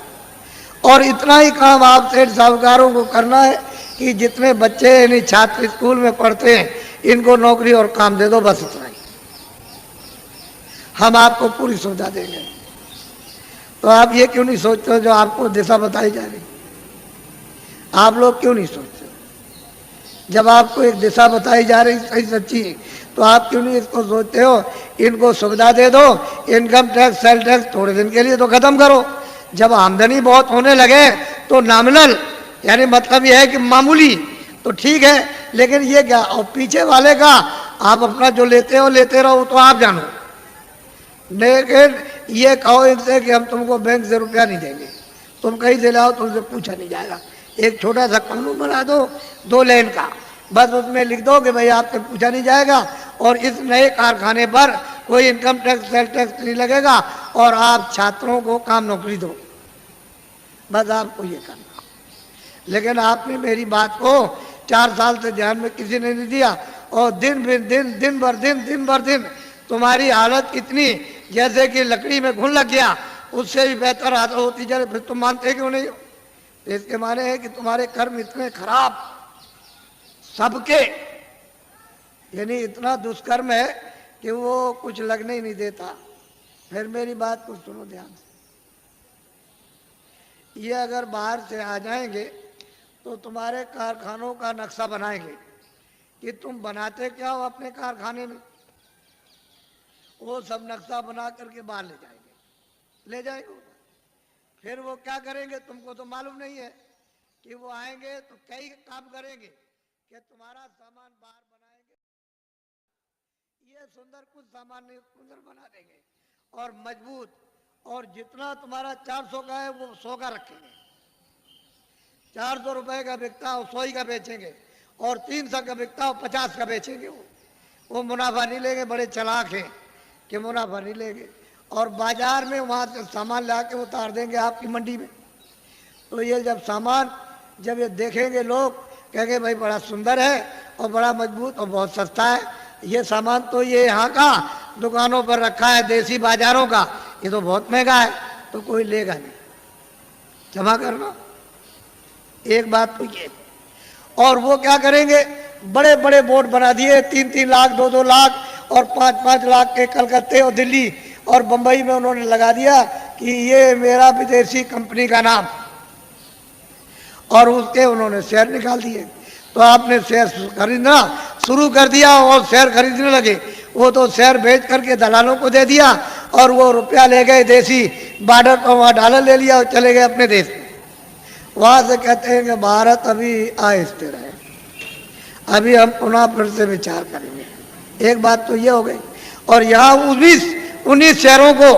और इतना ही काम आप सेठ साहूकारों को करना है कि जितने बच्चे यानी छात्र स्कूल में पढ़ते हैं इनको नौकरी और काम दे दो, बस इतना ही। हम आपको पूरी सुविधा देंगे। तो आप ये क्यों नहीं सोचते हो जो आपको दिशा बताई जा रही? आप लोग क्यों नहीं सोचते? जब आपको एक दिशा बताई जा रही सही सच्ची, तो आप क्यों नहीं इसको सोचते हो इनको सुविधा दे दो, इनकम टैक्स सेल टैक्स थोड़े दिन के लिए तो खत्म करो। जब आमदनी बहुत होने लगे तो नॉमिनल यानी मतलब यह है कि मामूली तो ठीक है, लेकिन ये क्या, और पीछे वाले का आप अपना जो लेते हो लेते रहो, तो आप जानो। लेकिन ये कहो इनसे कि हम तुमको बैंक से रुपया नहीं देंगे, तुम कहीं से लाओ, तुमसे पूछा नहीं जाएगा। एक छोटा सा कानून बना दो 2 लाइन का, बस उसमें लिख दो कि भाई आपसे पूछा नहीं जाएगा और इस नए कारखाने पर कोई इनकम टैक्स सेल टैक्स नहीं लगेगा और आप छात्रों को काम नौकरी दो, बस आपको ये करना। लेकिन आपने मेरी बात को 4 साल से ध्यान में किसी ने नहीं दिया और दिन भर दिन तुम्हारी हालत इतनी जैसे कि लकड़ी में घुन लग गया, उससे भी बेहतर हालत होती जा रही। फिर तुम मानते क्यों नहीं हो? इसके माने है कि तुम्हारे कर्म इतने खराब सबके, यानी इतना दुष्कर्म है कि वो कुछ लगने ही नहीं देता। फिर मेरी बात को सुनो ध्यान से। ये अगर बाहर से आ जाएंगे तो तुम्हारे कारखानों का नक्शा बनाएंगे कि तुम बनाते क्या हो अपने कारखाने में, वो सब नक्शा बना करके बाहर ले जाएंगे। फिर वो क्या करेंगे तुमको तो मालूम नहीं है कि वो आएंगे तो कई काम करेंगे कि तुम्हारा सामान बाहर बनाएंगे, ये सुंदर कुछ सामान नहीं सुंदर बना देंगे और मजबूत, और जितना तुम्हारा 400 का है वो 100 का रखेंगे। 400 रुपए का बिकता हो 100 ही का बेचेंगे और 300 का बिकता हो 50 का बेचेंगे। वो मुनाफा नहीं लेंगे, बड़े चालाक हैं कि मुनाफा नहीं लेंगे। और बाजार में वहाँ से सामान ला के उतार देंगे आपकी मंडी में। तो ये जब सामान जब ये देखेंगे लोग कहेंगे भाई बड़ा सुंदर है और बड़ा मजबूत और बहुत सस्ता है, ये सामान तो ये यहाँ का दुकानों पर रखा है देसी बाजारों का, ये तो बहुत महंगा है, तो कोई लेगा नहीं। जमा करना एक बात तो ये। और वो क्या करेंगे, बड़े बड़े बोर्ड बना दिए, 3-3 लाख 2-2 लाख और 5-5 लाख के कलकत्ते और दिल्ली और बंबई में उन्होंने लगा दिया कि ये मेरा विदेशी कंपनी का नाम, और उसके उन्होंने शेयर निकाल दिए। तो आपने शेयर खरीदना शुरू कर दिया और शेयर खरीदने लगे, वो तो शेयर बेच करके दलालों को दे दिया और वो रुपया ले गए देसी बॉर्डर पर, वहाँ डॉलर ले लिया और चले गए अपने देश में। वहाँ से कहते हैं कि भारत अभी अस्थिर है, अभी हम पुनः फिर से विचार करेंगे। एक बात तो ये हो गई। और यहाँ उन्हीं शहरों को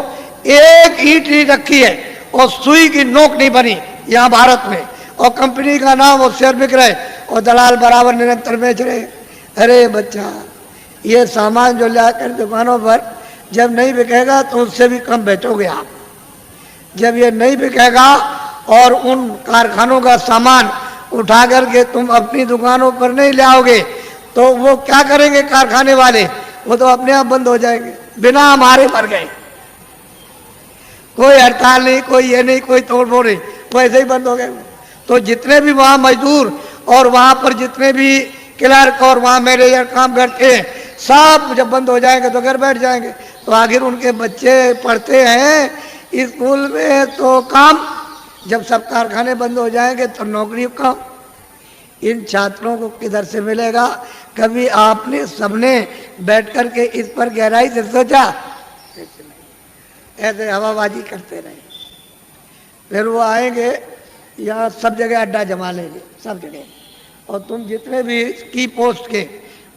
एक ईंट नहीं रखी है और सुई की नोक नहीं बनी यहाँ भारत में, और कंपनी का नाम वो शेयर बिक रहे और दलाल बराबर निरंतर बेच रहे। अरे बच्चा, ये सामान जो लाकर दुकानों पर जब नहीं बिकेगा तो उससे भी कम बेचोगे आप। जब ये नहीं बिकेगा और उन कारखानों का सामान उठा करके तुम अपनी दुकानों पर नहीं ले आओगे तो वो क्या करेंगे कारखाने वाले? वो तो अपने आप बंद हो जाएंगे, बिना हमारे मर गए। कोई हड़ताल नहीं, कोई ये नहीं, कोई तोड़फोड़ नहीं, वैसे ही बंद हो गए। तो जितने भी वहाँ मजदूर और वहाँ पर जितने भी क्लर्क और वहाँ मैनेजर काम करते हैं, सब जब बंद हो जाएंगे तो घर बैठ जाएंगे। तो आखिर उनके बच्चे पढ़ते हैं स्कूल में तो काम, जब सब कारखाने बंद हो जाएंगे तो नौकरी कम। इन छात्रों को किधर से मिलेगा? कभी आपने सबने बैठ कर के इस पर गहराई से सोचा? ऐसे हवाबाजी करते रहे। फिर वो आएंगे यहाँ सब जगह अड्डा जमा लेंगे, सब जगह। और तुम जितने भी की पोस्ट के,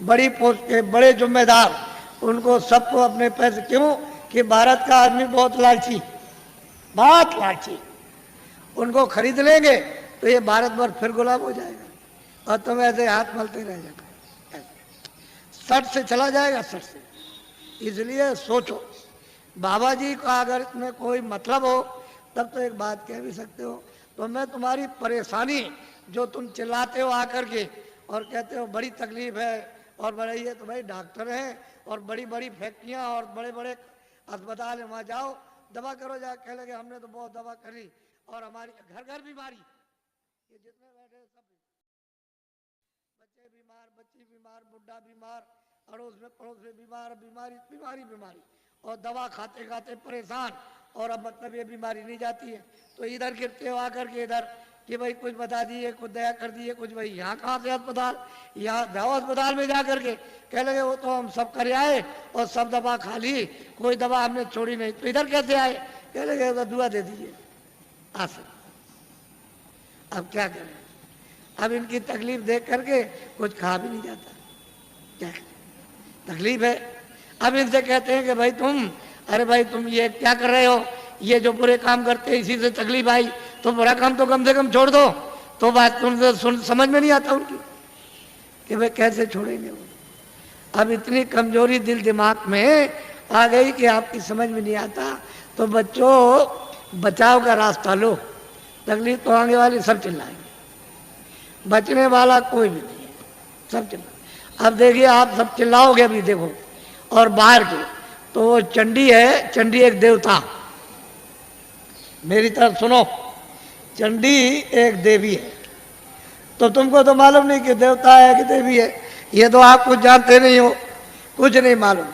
बड़ी पोस्ट के बड़े जिम्मेदार, उनको सबको अपने पैसे, क्यों कि भारत का आदमी बहुत लालची, बहुत लालची, उनको खरीद लेंगे तो ये भारत भर फिर गुलाम हो जाएगा और तुम ऐसे हाथ मलते रह जाओगे, सट से चला जाएगा, सट से। इसलिए सोचो, बाबा जी का अगर इसमें कोई मतलब हो तब तो एक बात कह भी सकते हो। तो मैं तुम्हारी परेशानी जो तुम चिल्लाते हो आकर के और कहते हो बड़ी तकलीफ है और बड़े ये, तो भाई डॉक्टर हैं और बड़ी बड़ी फैक्ट्रियां और बड़े बड़े अस्पताल है, वहाँ जाओ दवा करो। जा कह लगे हमने तो बहुत दवा करी और हमारी घर घर बीमारी, ये जितने बैठे सब बच्चे बीमार, बच्ची बीमार, बुढ़ा बीमार, अड़ोस में पड़ोस में बीमार, बीमारी बीमारी बीमारी, और दवा खाते खाते परेशान, और अब मतलब ये बीमारी नहीं जाती है तो इधर गिरते हो आकर के इधर कि भाई कुछ बता दिए, कुछ दया कर दिए, कुछ भाई यहाँ कहाँ से अस्पताल, यहाँ जाओ अस्पताल में जा करके कह लगे वो तो हम सब कर आए और सब दवा खा ली, कोई दवा हमने छोड़ी नहीं। तो इधर कैसे आए? कह लगे तो दुआ दे दीजिए आसन। अब क्या करें? अब इनकी तकलीफ देख करके कुछ खा भी नहीं जाता, क्या तकलीफ है। अब इनसे कहते हैं कि भाई तुम, अरे भाई तुम ये क्या कर रहे हो, ये जो बुरे काम करते हैं इसी से तकलीफ आई, तो बुरा काम तो कम से कम छोड़ दो। तो बात तुमसे समझ में नहीं आता उनकी कि भाई कैसे छोड़ेंगे वो। अब इतनी कमजोरी दिल दिमाग में आ गई कि आपकी समझ में नहीं आता। तो बच्चों, बचाव का रास्ता लो, तकलीफ तो आने वाली सब चिल्लाएंगे, बचने वाला कोई भी नहीं है, सब चिल्ला। अब देखिए आप सब चिल्लाओगे अभी देखो, और बाहर के तो वो चंडी है, चंडी एक देवता, मेरी तरफ सुनो, चंडी एक देवी है। तो तुमको तो मालूम नहीं कि देवता है कि देवी है, ये तो आप कुछ जानते नहीं हो, कुछ नहीं मालूम।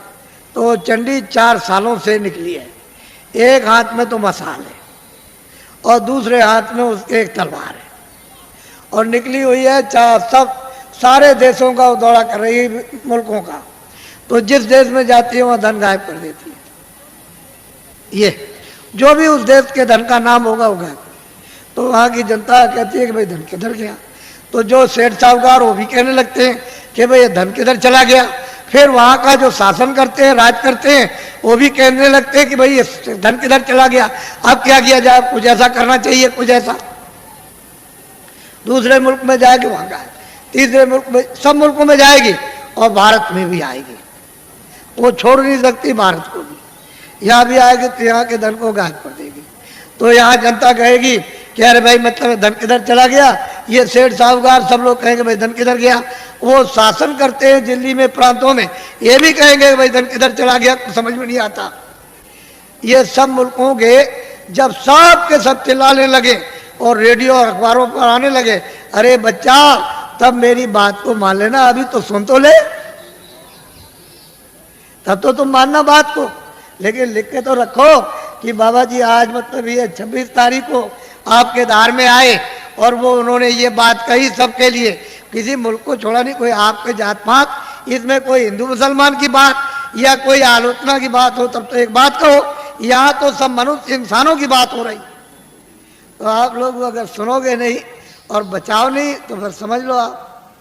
तो चंडी 4 सालों से निकली है, एक हाथ में तो मसाल है और दूसरे हाथ में उसके एक तलवार है, और निकली हुई है सब सारे देशों का दौरा कर रही है, मुल्कों का। तो जिस देश में जाती है वहाँ धन गायब कर देती है, ये जो भी उस देश के धन का नाम होगा वो गायब। तो वहाँ की जनता कहती है कि भाई धन किधर गया? तो जो सेठ साहूकार वो भी कहने लगते हैं कि भाई ये धन किधर चला गया। फिर वहाँ का जो शासन करते हैं, राज करते हैं, वो भी कहने लगते हैं कि भाई ये धन किधर चला गया, अब क्या किया जाए, कुछ ऐसा करना चाहिए, कुछ ऐसा। दूसरे मुल्क में जाएगी वहाँ गायब, तीसरे मुल्क में, सब मुल्कों में जाएगी और भारत में भी आएगी। वो छोड़ नहीं सकती भारत को भी, यहाँ भी आएगी तो यहाँ के धन को गायब कर देगी। तो यहाँ जनता कहेगी कि अरे भाई मतलब धन किधर चला गया, ये सेठ साहूकार सब लोग कहेंगे भाई धन किधर गया। वो शासन करते हैं दिल्ली में, प्रांतों में, ये भी कहेंगे भाई धन किधर चला गया, तो समझ में नहीं आता। ये सब मुल्कों के जब सब के सब चिल्लाने लगे और रेडियो और अखबारों पर आने लगे, अरे बच्चा तब मेरी बात को मान लेना, अभी तो सुन तो ले, तब तो तुम मानना बात को, लेकिन लिख के तो रखो कि बाबा जी आज मतलब ये 26 तारीख को आपके धार में आए और वो उन्होंने ये बात कही सबके लिए, किसी मुल्क को छोड़ा नहीं, कोई आपके जात पात, इसमें कोई हिंदू मुसलमान की बात या कोई आलोचना की बात हो तब तो एक बात कहो, यहाँ तो सब मनुष्य इंसानों की बात हो रही। तो आप लोग अगर सुनोगे नहीं और बचाओ नहीं तो फिर समझ लो आप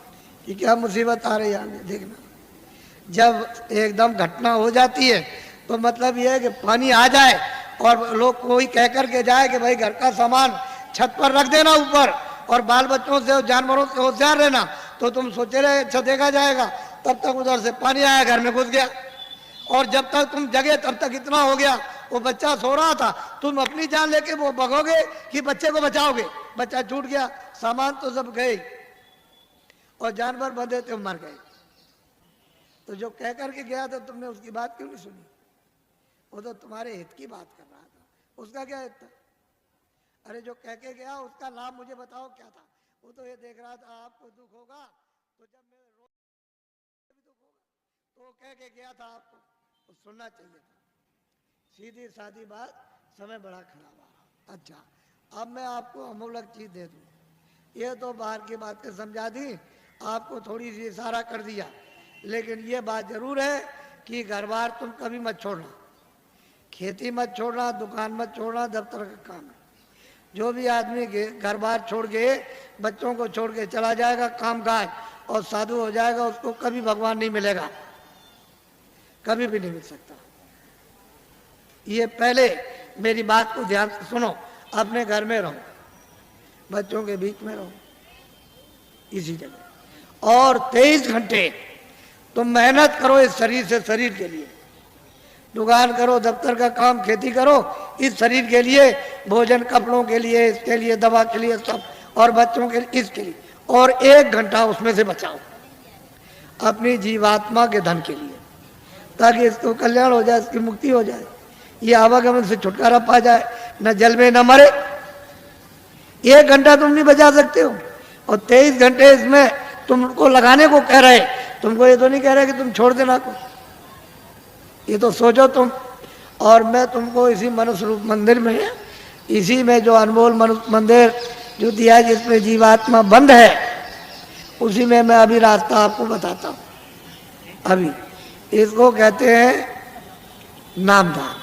कि क्या मुसीबत आ रही है। देखना जब एकदम घटना हो जाती है तो मतलब ये है कि पानी आ जाए और लोग कोई कह कर के जाए कि भाई घर का सामान छत पर रख देना ऊपर, और बाल बच्चों से और जानवरों से होशियार रहना, तो तुम सोचे रहे अच्छा देखा जाएगा, तब तक उधर से पानी आया, घर में घुस गया। और जब तक तुम जगे तब तक इतना हो गया, वो बच्चा सो रहा था, तुम अपनी जान लेके वो भगोगे कि बच्चे को बचाओगे, बच्चा छूट गया, सामान तो सब गए और जानवर बंधे थे मर गए। तो जो कह करके गया था तुमने उसकी बात क्यों नहीं सुनी? वो तो तुम्हारे हित की बात कर रहा था, उसका क्या हित था? अरे जो कह के गया उसका लाभ मुझे बताओ क्या था? वो तो ये देख रहा था आपको दुख होगा, तो जब मैं दुख होगा, तो कह के गया था आपको, तो सुनना चाहिए था। सीधी सादी बात, समय बड़ा खराब आ। अच्छा, अब मैं आपको अमूलक चीज दे दूं। ये तो बाहर की बातें समझा दी, आपको थोड़ी सी इशारा कर दिया, लेकिन ये बात जरूर है कि घर बार तुम कभी मत छोड़ना, खेती मत छोड़ना, दुकान मत छोड़ना, दफ्तर का काम है। जो भी आदमी घर बार छोड़ के बच्चों को छोड़ के चला जाएगा काम काज और साधु हो जाएगा, उसको कभी भगवान नहीं मिलेगा, कभी भी नहीं मिल सकता। ये पहले मेरी बात को ध्यान से सुनो। अपने घर में रहो, बच्चों के बीच में रहो, इसी जगह, और 23 घंटे तुम मेहनत करो इस शरीर से, शरीर के लिए दुकान करो, दफ्तर का काम, खेती करो, इस शरीर के लिए, भोजन कपड़ों के लिए, इसके लिए, दवा के लिए, सब, और बच्चों के लिए, इसके लिए, और 1 घंटा उसमें से बचाओ अपनी जीवात्मा के धन के लिए, ताकि इसको कल्याण हो जाए, इसकी मुक्ति हो जाए, ये आवागमन से छुटकारा पा जाए, न जल में न मरे। 1 घंटा तुम नहीं बचा सकते हो, और 23 घंटे इसमें तुमको लगाने को कह रहे, तुमको ये तो नहीं कह रहे कि तुम छोड़ देना को, ये तो सोचो तुम। और मैं तुमको इसी मनुष्य रूप मंदिर में, इसी में जो अनमोल मनुष्य मंदिर जो दिया है, जिसमें जीवात्मा बंद है, उसी में मैं अभी रास्ता आपको बताता हूँ। अभी इसको कहते हैं नामदान।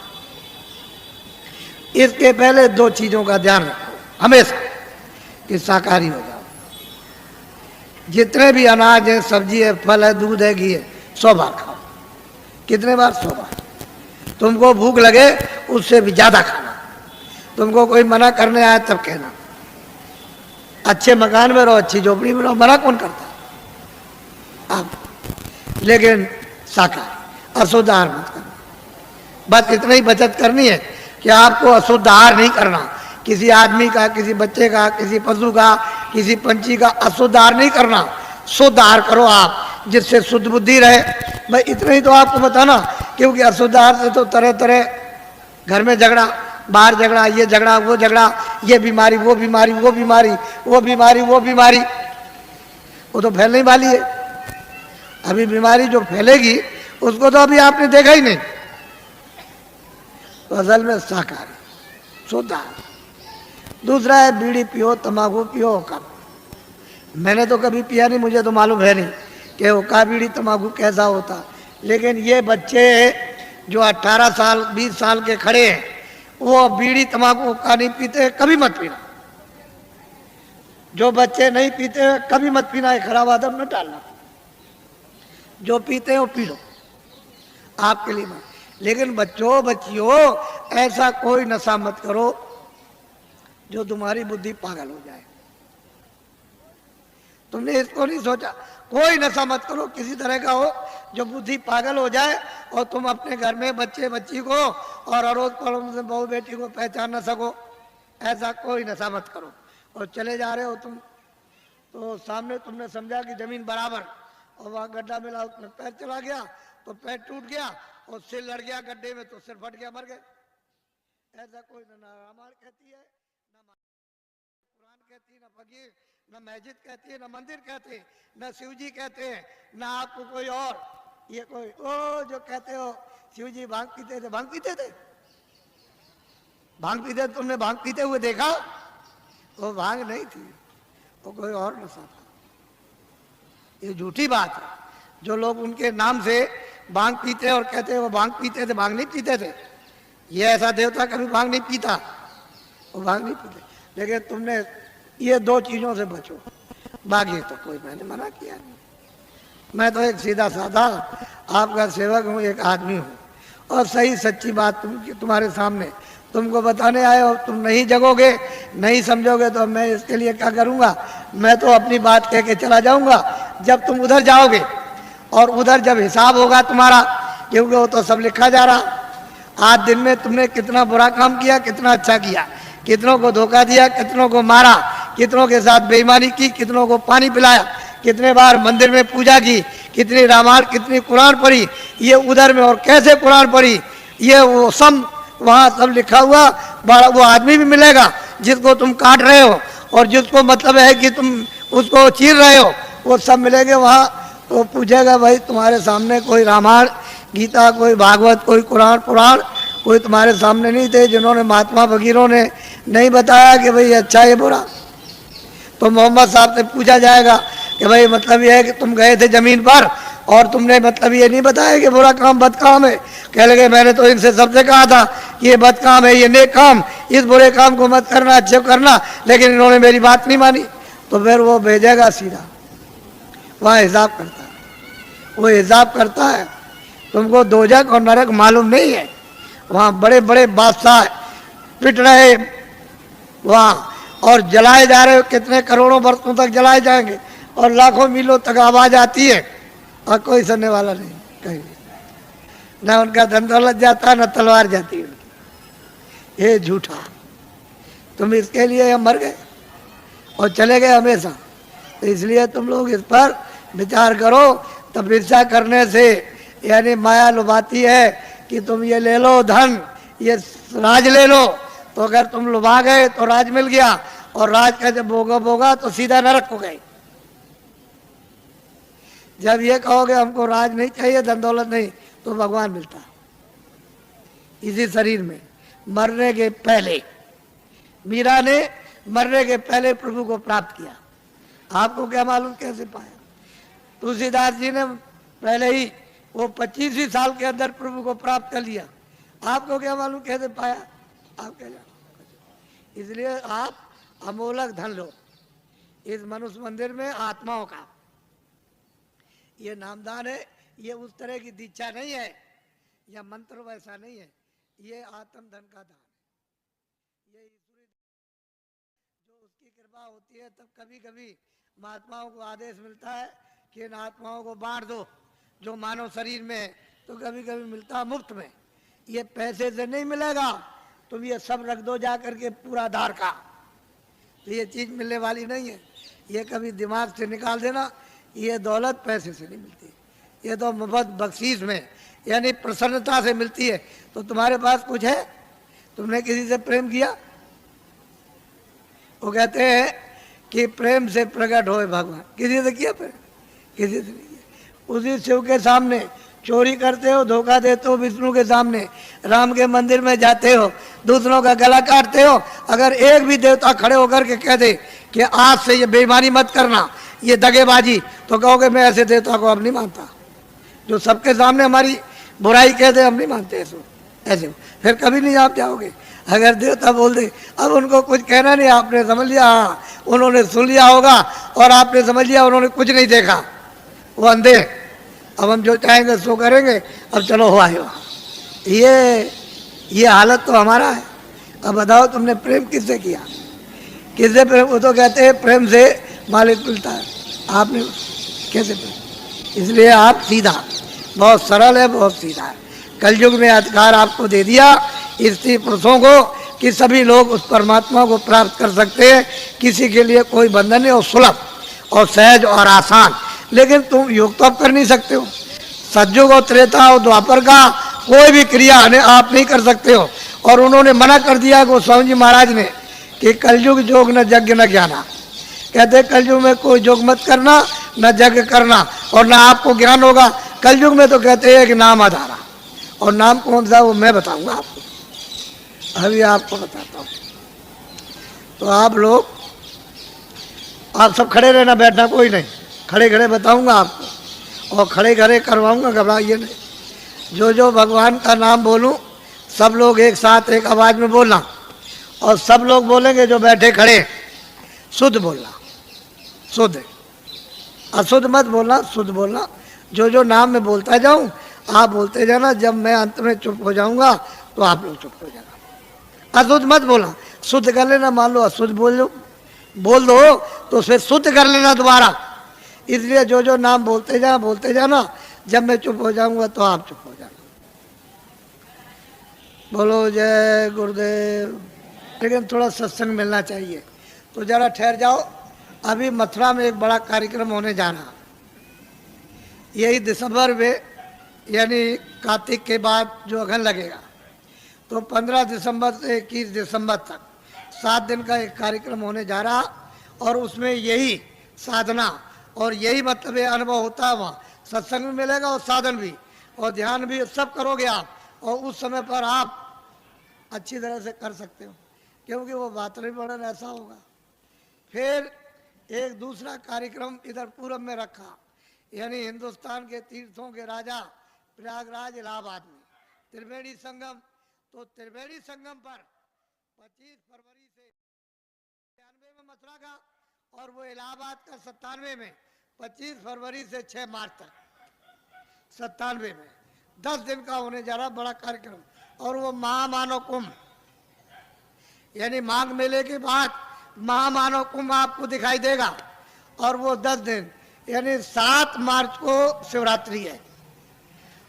इसके पहले 2 चीजों का ध्यान रखो हमेशा कि शाकाहारी हो जाओ। जितने भी अनाज है, सब्जी है, फल है, दूध है, घी है, 100 बार खाओ। कितने बार? 100 बार। तुमको भूख लगे उससे भी ज्यादा खाना, तुमको कोई मना करने आए तब कहना। अच्छे मकान में रहो, अच्छी झोपड़ी में रहो, मना कौन करता आप? लेकिन शाकाहारी, अशुद्ध आहार मत करना। बस इतना ही बचत करनी है कि आपको अशुद्ध आहार नहीं करना। किसी आदमी का, किसी बच्चे का, किसी पशु का, किसी पंछी का अशुद्ध आहार नहीं करना। शुद्ध आहार करो आप, जिससे शुद्ध बुद्धि रहे। भाई इतना ही तो आपको बताना, क्योंकि अशुद्ध आहार से तो तरह तरह घर में झगड़ा, बाहर झगड़ा, ये झगड़ा, वो झगड़ा, ये बीमारी, वो बीमारी, वो बीमारी, वो बीमारी, वो बीमारी, वो तो फैलने वाली है। अभी बीमारी जो फैलेगी उसको तो अभी आपने देखा ही नहीं। तो असल में शाकाहारी, शुद्ध आहार। दूसरा है बीड़ी पियो, तंबाकू पियो, हुक्का। मैंने तो कभी पिया नहीं, मुझे तो मालूम है नहीं कि हुक्का, बीड़ी, तंबाकू कैसा होता। लेकिन ये बच्चे जो 18 साल 20 साल के खड़े हैं, वो बीड़ी, तंबाकू, हुक्का नहीं पीते, कभी मत पीना। जो बच्चे नहीं पीते कभी मत पीना, है खराब आदत न डालना। जो पीते हैं वो पी लो, आपके लिए मत। लेकिन बच्चों, बच्चियों, ऐसा कोई नशा मत करो जो तुम्हारी बुद्धि पागल हो जाए। तुमने इसको नहीं सोचा? कोई नशा मत करो किसी तरह का हो जो बुद्धि पागल हो जाए और तुम अपने घर में बच्चे बच्ची को और अड़ोस पड़ोस में बहू बेटी को पहचान न सको। ऐसा कोई नशा मत करो। और चले जा रहे हो तुम, तो सामने तुमने समझा कि जमीन बराबर, और वहाँ गड्ढा मिला, उसमें पैर चला गया तो पैर टूट गया, और सिर लड़ गया गड्ढे में तो सिर फट गया, मर गए। ऐसा कोई न रामायण कहती है, न कुरान कहती है, न फकीर, न मस्जिद कहती है, न मंदिर कहते हैं, न शिव जी कहते हैं, न आपको कोई और। ये कोई ओ जो कहते हो शिव जी भांग पीते थे, भांग पीते थे, भांग पीते, तुमने भांग पीते हुए देखा? वो भांग नहीं थी, वो कोई और नशा था। ये झूठी बात है। जो लोग उनके नाम से भांग पीते और कहते वो भांग पीते थे, भांग नहीं पीते थे। ये ऐसा देवता कभी भांग नहीं पीता, वो भांग नहीं पीते। लेकिन तुमने ये 2 चीजों से बचो, बाकी तो कोई मैंने मना किया नहीं। मैं तो एक सीधा साधा आपका सेवक हूँ, एक आदमी हूँ, और सही सच्ची बात तुम्हारे सामने तुमको बताने आए हो। तुम नहीं जगोगे, नहीं समझोगे तो मैं इसके लिए क्या करूँगा? मैं तो अपनी बात कह के चला जाऊँगा। जब तुम उधर जाओगे और उधर जब हिसाब होगा तुम्हारा, क्योंकि वो तो सब लिखा जा रहा, आज दिन में तुमने कितना बुरा काम किया, कितना अच्छा किया, कितनों को धोखा दिया, कितनों को मारा, कितनों के साथ बेईमानी की, कितनों को पानी पिलाया, कितने बार मंदिर में पूजा की, कितनी रामायण, कितनी कुरान पढ़ी, ये उधर में और कैसे कुरान पढ़ी, ये वो सब वहाँ सब लिखा हुआ। बड़ा वो आदमी भी मिलेगा जिसको तुम काट रहे हो और जिसको मतलब है कि तुम उसको चीर रहे हो, वो सब मिलेंगे वहाँ। तो पूछेगा भाई तुम्हारे सामने कोई रामायण गीता, कोई भागवत, कोई कुरान पुराण कोई तुम्हारे सामने नहीं थे जिन्होंने महात्मा फकीरों ने नहीं बताया कि भाई अच्छा ये बुरा? तो मोहम्मद साहब से पूछा जाएगा कि भाई मतलब ये है कि तुम गए थे ज़मीन पर और तुमने मतलब ये नहीं बताया कि बुरा काम बद काम है। कह लगे मैंने तो इनसे सबसे कहा था कि ये बद काम है, ये नेक काम, इस बुरे काम को मत करना, अच्छे करना, लेकिन इन्होंने मेरी बात नहीं मानी। तो फिर वो भेजेगा सीधा, वहाँ हिसाब करता है, वो हिसाब करता है। तुमको दोजख और नरक मालूम नहीं है, वहाँ बड़े बड़े बादशाह पिट रहे वहाँ और जलाए जा रहे हो, कितने करोड़ों वर्षों तक जलाए जाएंगे और लाखों मीलों तक आवाज़ आती है और कोई सुनने वाला नहीं कहीं, न उनका धन दौलत जाता न तलवार जाती उनकी। ये झूठा, तुम इसके लिए हम मर गए और चले गए हमेशा। तो इसलिए तुम लोग इस पर विचार करो। तपस्या करने से यानी माया लुभाती है कि तुम ये ले लो धन, ये राज ले लो, तो अगर तुम लुभा गए तो राज मिल गया और राज का जब भोग होगा तो सीधा नरक को गए। जब ये कहोगे हमको राज नहीं चाहिए, धन दौलत नहीं, तो भगवान मिलता इसी शरीर में। मरने के पहले मीरा ने मरने के पहले प्रभु को प्राप्त किया। आपको क्या मालूम कैसे पाया? तुलसीदास जी ने पहले ही वो 25 ही साल के अंदर प्रभु को प्राप्त कर लिया। आपको क्या मालूम कैसे पाया? आप क्या जानो? इसलिए आप अमोलक धन लो इस मनुष्य मंदिर में आत्माओं का। ये नामदान है, ये उस तरह की दीक्षा नहीं है या मंत्र वैसा नहीं है, ये आत्म धन का दान है। ये ईश्वरी जो उसकी कृपा होती है, तब कभी कभी महात्माओं को आदेश मिलता है कि इन आत्माओं को बांट दो जो मानव शरीर में है, तो कभी कभी मिलता है मुफ्त में। ये पैसे से नहीं मिलेगा, तुम ये सब रख दो जा करके पूरा आधार का, तो ये चीज़ मिलने वाली नहीं है। ये कभी दिमाग से निकाल देना, ये दौलत पैसे से नहीं मिलती, ये तो मुफ्त बख्शीश में यानी प्रसन्नता से मिलती है। तो तुम्हारे पास कुछ है, तुमने किसी से प्रेम किया? वो कहते हैं कि प्रेम से प्रकट होए भगवान। किसी से किया प्रेम? किसी से नहीं किया। उसी शिव के सामने चोरी करते हो, धोखा देते हो, विष्णु के सामने राम के मंदिर में जाते हो, दूसरों का गला काटते हो। अगर एक भी देवता खड़े होकर के कह दे कि आज से ये बेईमानी मत करना, ये दगेबाजी, तो कहोगे मैं ऐसे देवता को अब नहीं मानता। जो सबके सामने हमारी बुराई कह दे, हम नहीं मानते ऐसे, फिर कभी नहीं आप जाओगे। अगर देवता बोल दे, अब उनको कुछ कहना नहीं, आपने समझ लिया, हाँ उन्होंने सुन लिया होगा और आपने समझ लिया उन्होंने कुछ नहीं देखा, वो अंधे, अब हम जो चाहेंगे सो करेंगे, अब चलो हो आए। ये हालत तो हमारा है। अब बताओ तुमने प्रेम किससे किया? किससे प्रेम? वो तो कहते हैं प्रेम से मालिक मिलता है, आपने कैसे प्रेम? इसलिए आप सीधा, बहुत सरल है, बहुत सीधा है। कलयुग में अधिकार आपको दे दिया स्त्री पुरुषों को कि सभी लोग उस परमात्मा को प्राप्त कर सकते हैं, किसी के लिए कोई बंधन नहीं, और सुलभ और सहज और आसान। लेकिन तुम योग तो आप कर नहीं सकते हो, सतयुग और त्रेता और द्वापर का कोई भी क्रिया आप नहीं कर सकते हो। और उन्होंने मना कर दिया गोस्वामी जी महाराज ने कि कलयुग जोग न यज्ञ न ज्ञाना। कहते कलयुग में कोई जोग मत करना, न यज्ञ करना, और ना आपको ज्ञान होगा। कलयुग में तो कहते हैं कि नाम आधारा, और नाम कौन सा वो मैं बताऊंगा आपको, अभी आपको बताता हूँ। तो आप लोग, आप सब खड़े रहना, बैठना कोई नहीं, खड़े खड़े बताऊंगा आपको और खड़े खड़े करवाऊंगा, घबराइए नहीं। जो जो भगवान का नाम बोलूं सब लोग एक साथ एक आवाज़ में बोलना, और सब लोग बोलेंगे जो बैठे खड़े, शुद्ध बोलना, शुद्ध, अशुद्ध मत बोलना, शुद्ध बोलना। जो जो नाम मैं बोलता जाऊं आप बोलते जाना, जब मैं अंत में चुप हो जाऊंगा तो आप लोग चुप हो जाना। अशुद्ध मत बोला, शुद्ध कर लेना। मान लो अशुद्ध बोल दो तो फिर शुद्ध कर लेना दोबारा। इसलिए जो जो नाम बोलते जाना, जब मैं चुप हो जाऊंगा तो आप चुप हो जाना। बोलो जय गुरुदेव। लेकिन थोड़ा सत्संग मिलना चाहिए। तो जरा ठहर जाओ, अभी मथुरा में एक बड़ा कार्यक्रम होने जा रहा, यही दिसंबर में, यानी कार्तिक के बाद जो अगन लगेगा, तो 15 दिसंबर से 21 दिसंबर तक 7 दिन का एक कार्यक्रम होने जा रहा। और उसमें यही साधना और यही मतलब ये अनुभव होता है। वहाँ सत्संग भी मिलेगा और साधन भी और ध्यान भी, सब करोगे आप। और उस समय पर आप अच्छी तरह से कर सकते हो, क्योंकि वो वातावरण वर्णन ऐसा होगा। फिर एक दूसरा कार्यक्रम इधर पूरब में रखा, यानी हिंदुस्तान के तीर्थों के राजा प्रयागराज इलाहाबाद में त्रिवेणी संगम। तो त्रिवेणी संगम पर 25 फरवरी से 96 में मथुरा का, और वो इलाहाबाद का 97 में, 25 फरवरी से 6 मार्च तक 97 में 10 दिन का होने जा रहा बड़ा कार्यक्रम। और वो महामानव कुंभ, यानी माघ मेले के बाद महामानव कुंभ आपको दिखाई देगा। और वो 10 दिन, यानी 7 मार्च को शिवरात्रि है,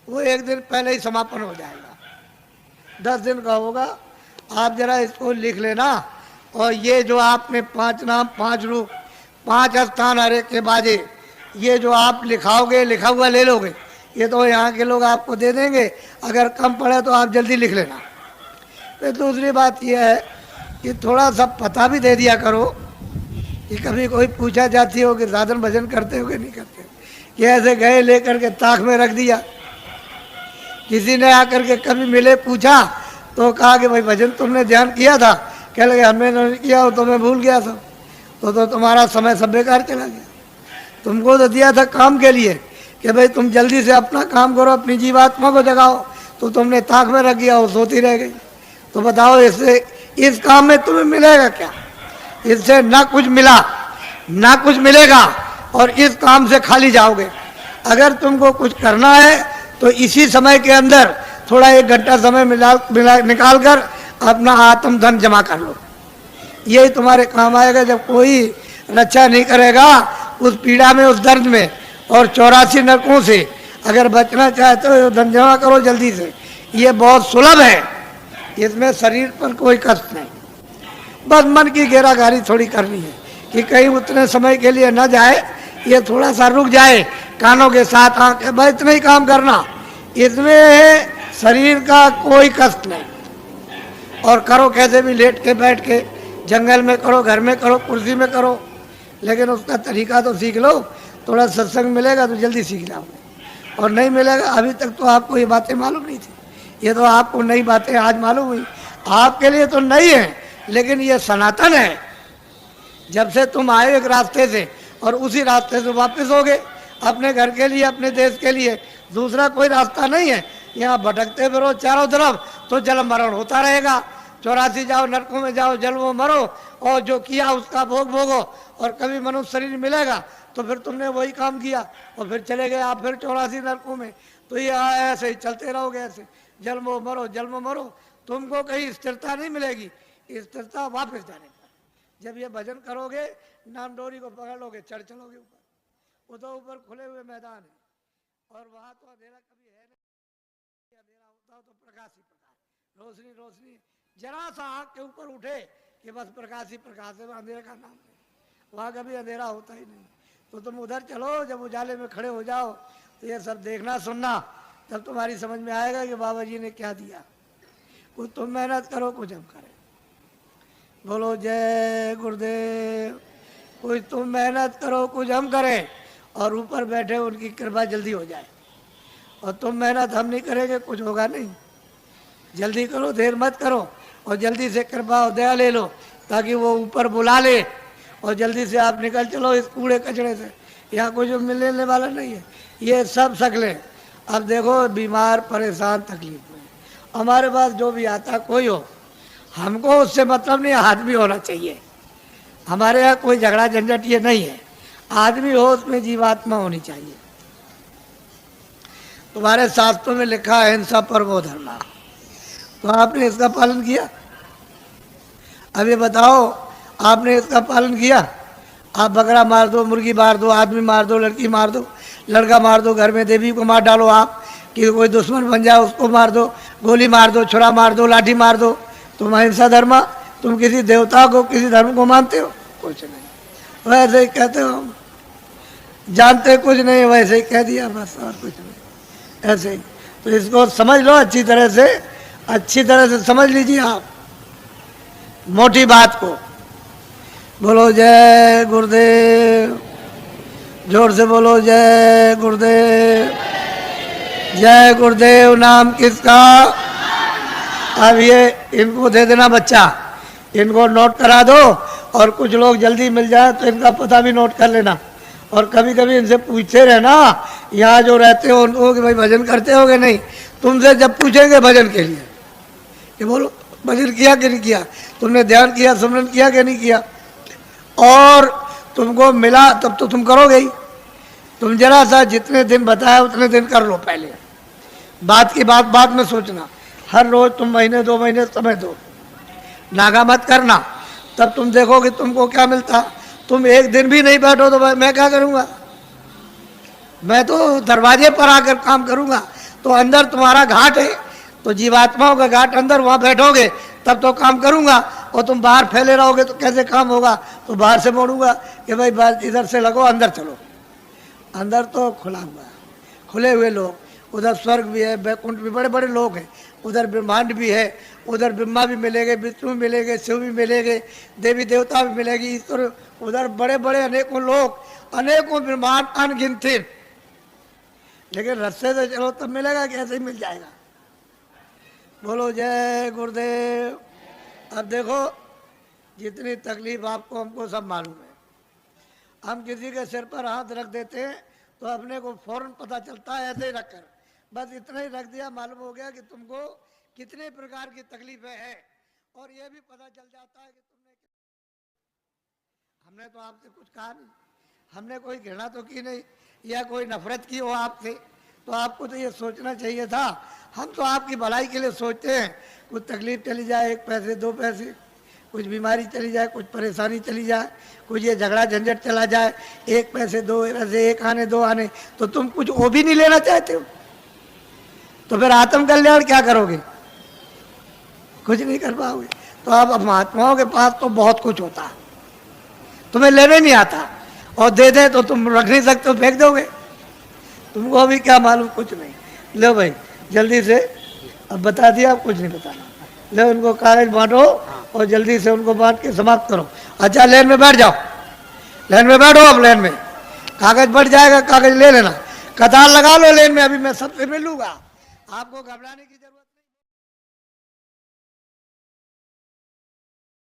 वो एक दिन पहले ही समापन हो जाएगा। 10 दिन का होगा। आप जरा इसको लिख लेना। और ये जो आपने 5 नाम, 5 रूप, 5 स्थान हरे के बाजे, ये जो आप लिखाओगे, लिखा हुआ ले लोगे, ये तो यहाँ के लोग आपको दे देंगे। अगर कम पड़े तो आप जल्दी लिख लेना। फिर दूसरी बात यह है कि थोड़ा सा पता भी दे दिया करो, कि कभी कोई पूछा जाती हो कि साधन भजन करते हो कि नहीं करते हो, कि ऐसे गए लेकर के ताक में रख दिया। किसी ने आकर के कभी मिले, पूछा तो कहा कि भाई भजन तुमने ध्यान किया था? कह लगे हमने नहीं किया हो, तो मैं भूल गया था। तो तुम्हारा समय सब बेकार चला गया। तुमको तो दिया था काम के लिए कि भाई तुम जल्दी से अपना काम करो, अपनी जीवात्मा को जगाओ, तो तुमने ताक में रख दिया, वो सोती रह गई। तो बताओ इससे, इस काम में तुम्हें मिलेगा क्या? इससे ना कुछ मिला, ना कुछ मिलेगा, और इस काम से खाली जाओगे। अगर तुमको कुछ करना है तो इसी समय के अंदर थोड़ा 1 घंटा समय निकाल कर अपना आत्म धन जमा कर लो। यही तुम्हारे काम आएगा। जब कोई रक्षा नहीं करेगा उस पीड़ा में, उस दर्द में, और 84 नरकों से अगर बचना चाहते हो, धन जमा करो जल्दी से। ये बहुत सुलभ है, इसमें शरीर पर कोई कष्ट नहीं। बस मन की घेराघारी थोड़ी करनी है कि कहीं उतने समय के लिए न जाए, ये थोड़ा सा रुक जाए, कानों के साथ आंखें, बस इतना ही काम करना। इसमें शरीर का कोई कष्ट नहीं। और करो कैसे भी, लेट के बैठ के, जंगल में करो, घर में करो, कुर्सी में करो, लेकिन उसका तरीका तो सीख लो। थोड़ा सत्संग मिलेगा तो जल्दी सीख जाओगे। और नहीं मिलेगा, अभी तक तो आपको ये बातें मालूम नहीं थी, ये तो आपको नई बातें आज मालूम हुई। आपके लिए तो नई है, लेकिन ये सनातन है। जब से तुम आए एक रास्ते से और उसी रास्ते से वापस हो गए अपने घर के लिए, अपने देश के लिए। दूसरा कोई रास्ता नहीं है। यहाँ भटकते फिरो चारों तरफ तो जन्म मरण होता रहेगा। 84 जाओ, नरकों में जाओ, जल में मरो, और जो किया उसका भोग भोगो। और कभी मनुष्य शरीर मिलेगा तो फिर तुमने वही काम किया और फिर चले गए आप फिर 84 नरकों में। तो ये ऐसे ही चलते रहोगे, ऐसे जन्मो मरो, जन्म मरो। तुमको कहीं स्थिरता नहीं मिलेगी। स्थिरता वापस जाने पर, जब ये भजन करोगे, नाम डोरी को पकड़ लोगे, चढ़ चलोगे ऊपर। वो तो ऊपर खुले हुए मैदान है, और वहाँ तो अंधेरा कभी है नहीं। अंधेरा होता हो तो प्रकाश ही प्रकाश, रोशनी रोशनी। जरा सा आँख के ऊपर उठे कि बस प्रकाश ही प्रकाश है, अंधेरे का नाम नहीं। वहाँ कभी अंधेरा होता ही नहीं। तो तुम उधर चलो, जब उजाले में खड़े हो जाओ तो ये सब देखना सुनना, तब तुम्हारी समझ में आएगा कि बाबा जी ने क्या दिया। कुछ तुम मेहनत करो, कुछ हम करें। बोलो जय गुरुदेव। कुछ तुम मेहनत करो, कुछ हम करें, और ऊपर बैठे उनकी कृपा जल्दी हो जाए। और तुम मेहनत हम नहीं करेंगे, कुछ होगा नहीं। जल्दी करो, देर मत करो, और जल्दी से कृपा और दया ले लो, ताकि वो ऊपर बुला ले और जल्दी से आप निकल चलो इस कूड़े कचड़े से। यहाँ कुछ मिलने वाला नहीं है, ये सब शक्लें। अब देखो, बीमार, परेशान, तकलीफ में, हमारे पास जो भी आता कोई हो, हमको उससे मतलब नहीं, आदमी होना चाहिए। हमारे यहाँ कोई झगड़ा झंझट ये नहीं है। आदमी हो, उसमें जीवात्मा होनी चाहिए। तुम्हारे शास्त्रों में लिखा है हिंसा परमो धर्म, तो आपने इसका पालन किया? अब ये बताओ, आपने इसका पालन किया? आप बकरा मार दो, मुर्गी मार दो, आदमी मार दो, लड़की मार दो, लड़का मार दो, घर में देवी को मार डालो आप, कि कोई दुश्मन बन जाए उसको मार दो, गोली मार दो, छुरा मार दो, लाठी मार दो, तुम अहिंसा धर्म, तुम किसी देवता को, किसी धर्म को मानते हो? कुछ नहीं, वैसे ही कहते हो, जानते कुछ नहीं, वैसे ही कह दिया बस, और कुछ नहीं, ऐसे ही। तो इसको समझ लो अच्छी तरह से समझ लीजिए आप मोटी बात को। बोलो जय गुरुदेव, जोर से बोलो जय गुरुदेव। जय गुरुदेव नाम किसका? अब ये इनको दे देना बच्चा, इनको नोट करा दो, और कुछ लोग जल्दी मिल जाए तो इनका पता भी नोट कर लेना, और कभी कभी इनसे पूछते रहना, यहाँ जो रहते हो उनको, कि भाई भजन करते होगे नहीं? तुमसे जब पूछेंगे भजन के लिए कि बोलो भजन किया कि नहीं किया, तुमने ध्यान किया, सुमरन किया कि नहीं किया, और तुमको मिला तब तो तुम करोगे ही। तुम जरा सा जितने दिन बताया उतने दिन कर लो पहले, बात की बात बाद में सोचना। हर रोज तुम महीने 2 महीने समय दो, नागा मत करना, तब तुम देखोगे तुमको क्या मिलता। तुम एक दिन भी नहीं बैठो तो मैं क्या करूँगा? मैं तो दरवाजे पर आकर काम करूँगा। तो अंदर तुम्हारा घाट है, तो जीवात्माओं का घाट अंदर, वहाँ बैठोगे तब तो काम करूँगा, और तुम बाहर फैले रहोगे तो कैसे काम होगा? तो बाहर से मोड़ूंगा कि भाई बाहर इधर से लगो, अंदर चलो। अंदर तो खुला हुआ है, खुले हुए लोग, उधर स्वर्ग भी है, बैकुंठ भी, बड़े बड़े लोग हैं, उधर ब्रह्मांड भी है, उधर ब्रह्मा भी मिलेंगे, विष्णु भी मिलेंगे, शिव भी मिलेंगे, देवी देवता भी मिलेगी, ईश्वर, उधर बड़े बड़े अनेकों लोग, अनेकों ब्रह्मांड अनगिनती। लेकिन रास्ते से चलो तब मिलेगा कि ऐसे ही मिल जाएगा? बोलो जय गुरुदेव। अब देखो, जितनी तकलीफ आपको हमको सब मालूम है। हम किसी के सिर पर हाथ रख देते हैं तो अपने को फौरन पता चलता है, ऐसे ही रखकर बस इतना ही रख दिया, मालूम हो गया कि तुमको कितने प्रकार की तकलीफें हैं, और ये भी पता चल जाता है कि तुमने, हमने तो आपसे कुछ कहा नहीं, हमने कोई घृणा तो की नहीं, या कोई नफरत की हो आपसे, तो आपको तो ये सोचना चाहिए था। हम तो आपकी भलाई के लिए सोचते हैं, कुछ तकलीफ चली जाए, 1 पैसे 2 पैसे, कुछ बीमारी चली जाए, कुछ परेशानी चली जाए, कुछ ये झगड़ा झंझट चला जाए, 1 पैसे 2 पैसे, 1 आने 2 आने, तो तुम कुछ वो भी नहीं लेना चाहते हो? तो फिर आत्म कल्याण क्या करोगे? कुछ नहीं कर पाओगे। तो अब महात्माओं के पास तो बहुत कुछ होता है, तुम्हें लेने नहीं आता, और दे दे तो तुम रख नहीं सकते, फेंक दोगे। तुमको अभी क्या मालूम? कुछ नहीं। लो भाई जल्दी से, अब बता दिया, अब कुछ नहीं बताना। लो उनको कागज बांटो, और जल्दी से उनको बांट के समाप्त करो। अच्छा लाइन में बैठ जाओ, लाइन में बैठो, अब लाइन में कागज बढ़ जाएगा, कागज ले लेना, कतार लगा लो लाइन में। अभी मैं सबसे मिलूंगा, आपको घबराने की जरूरत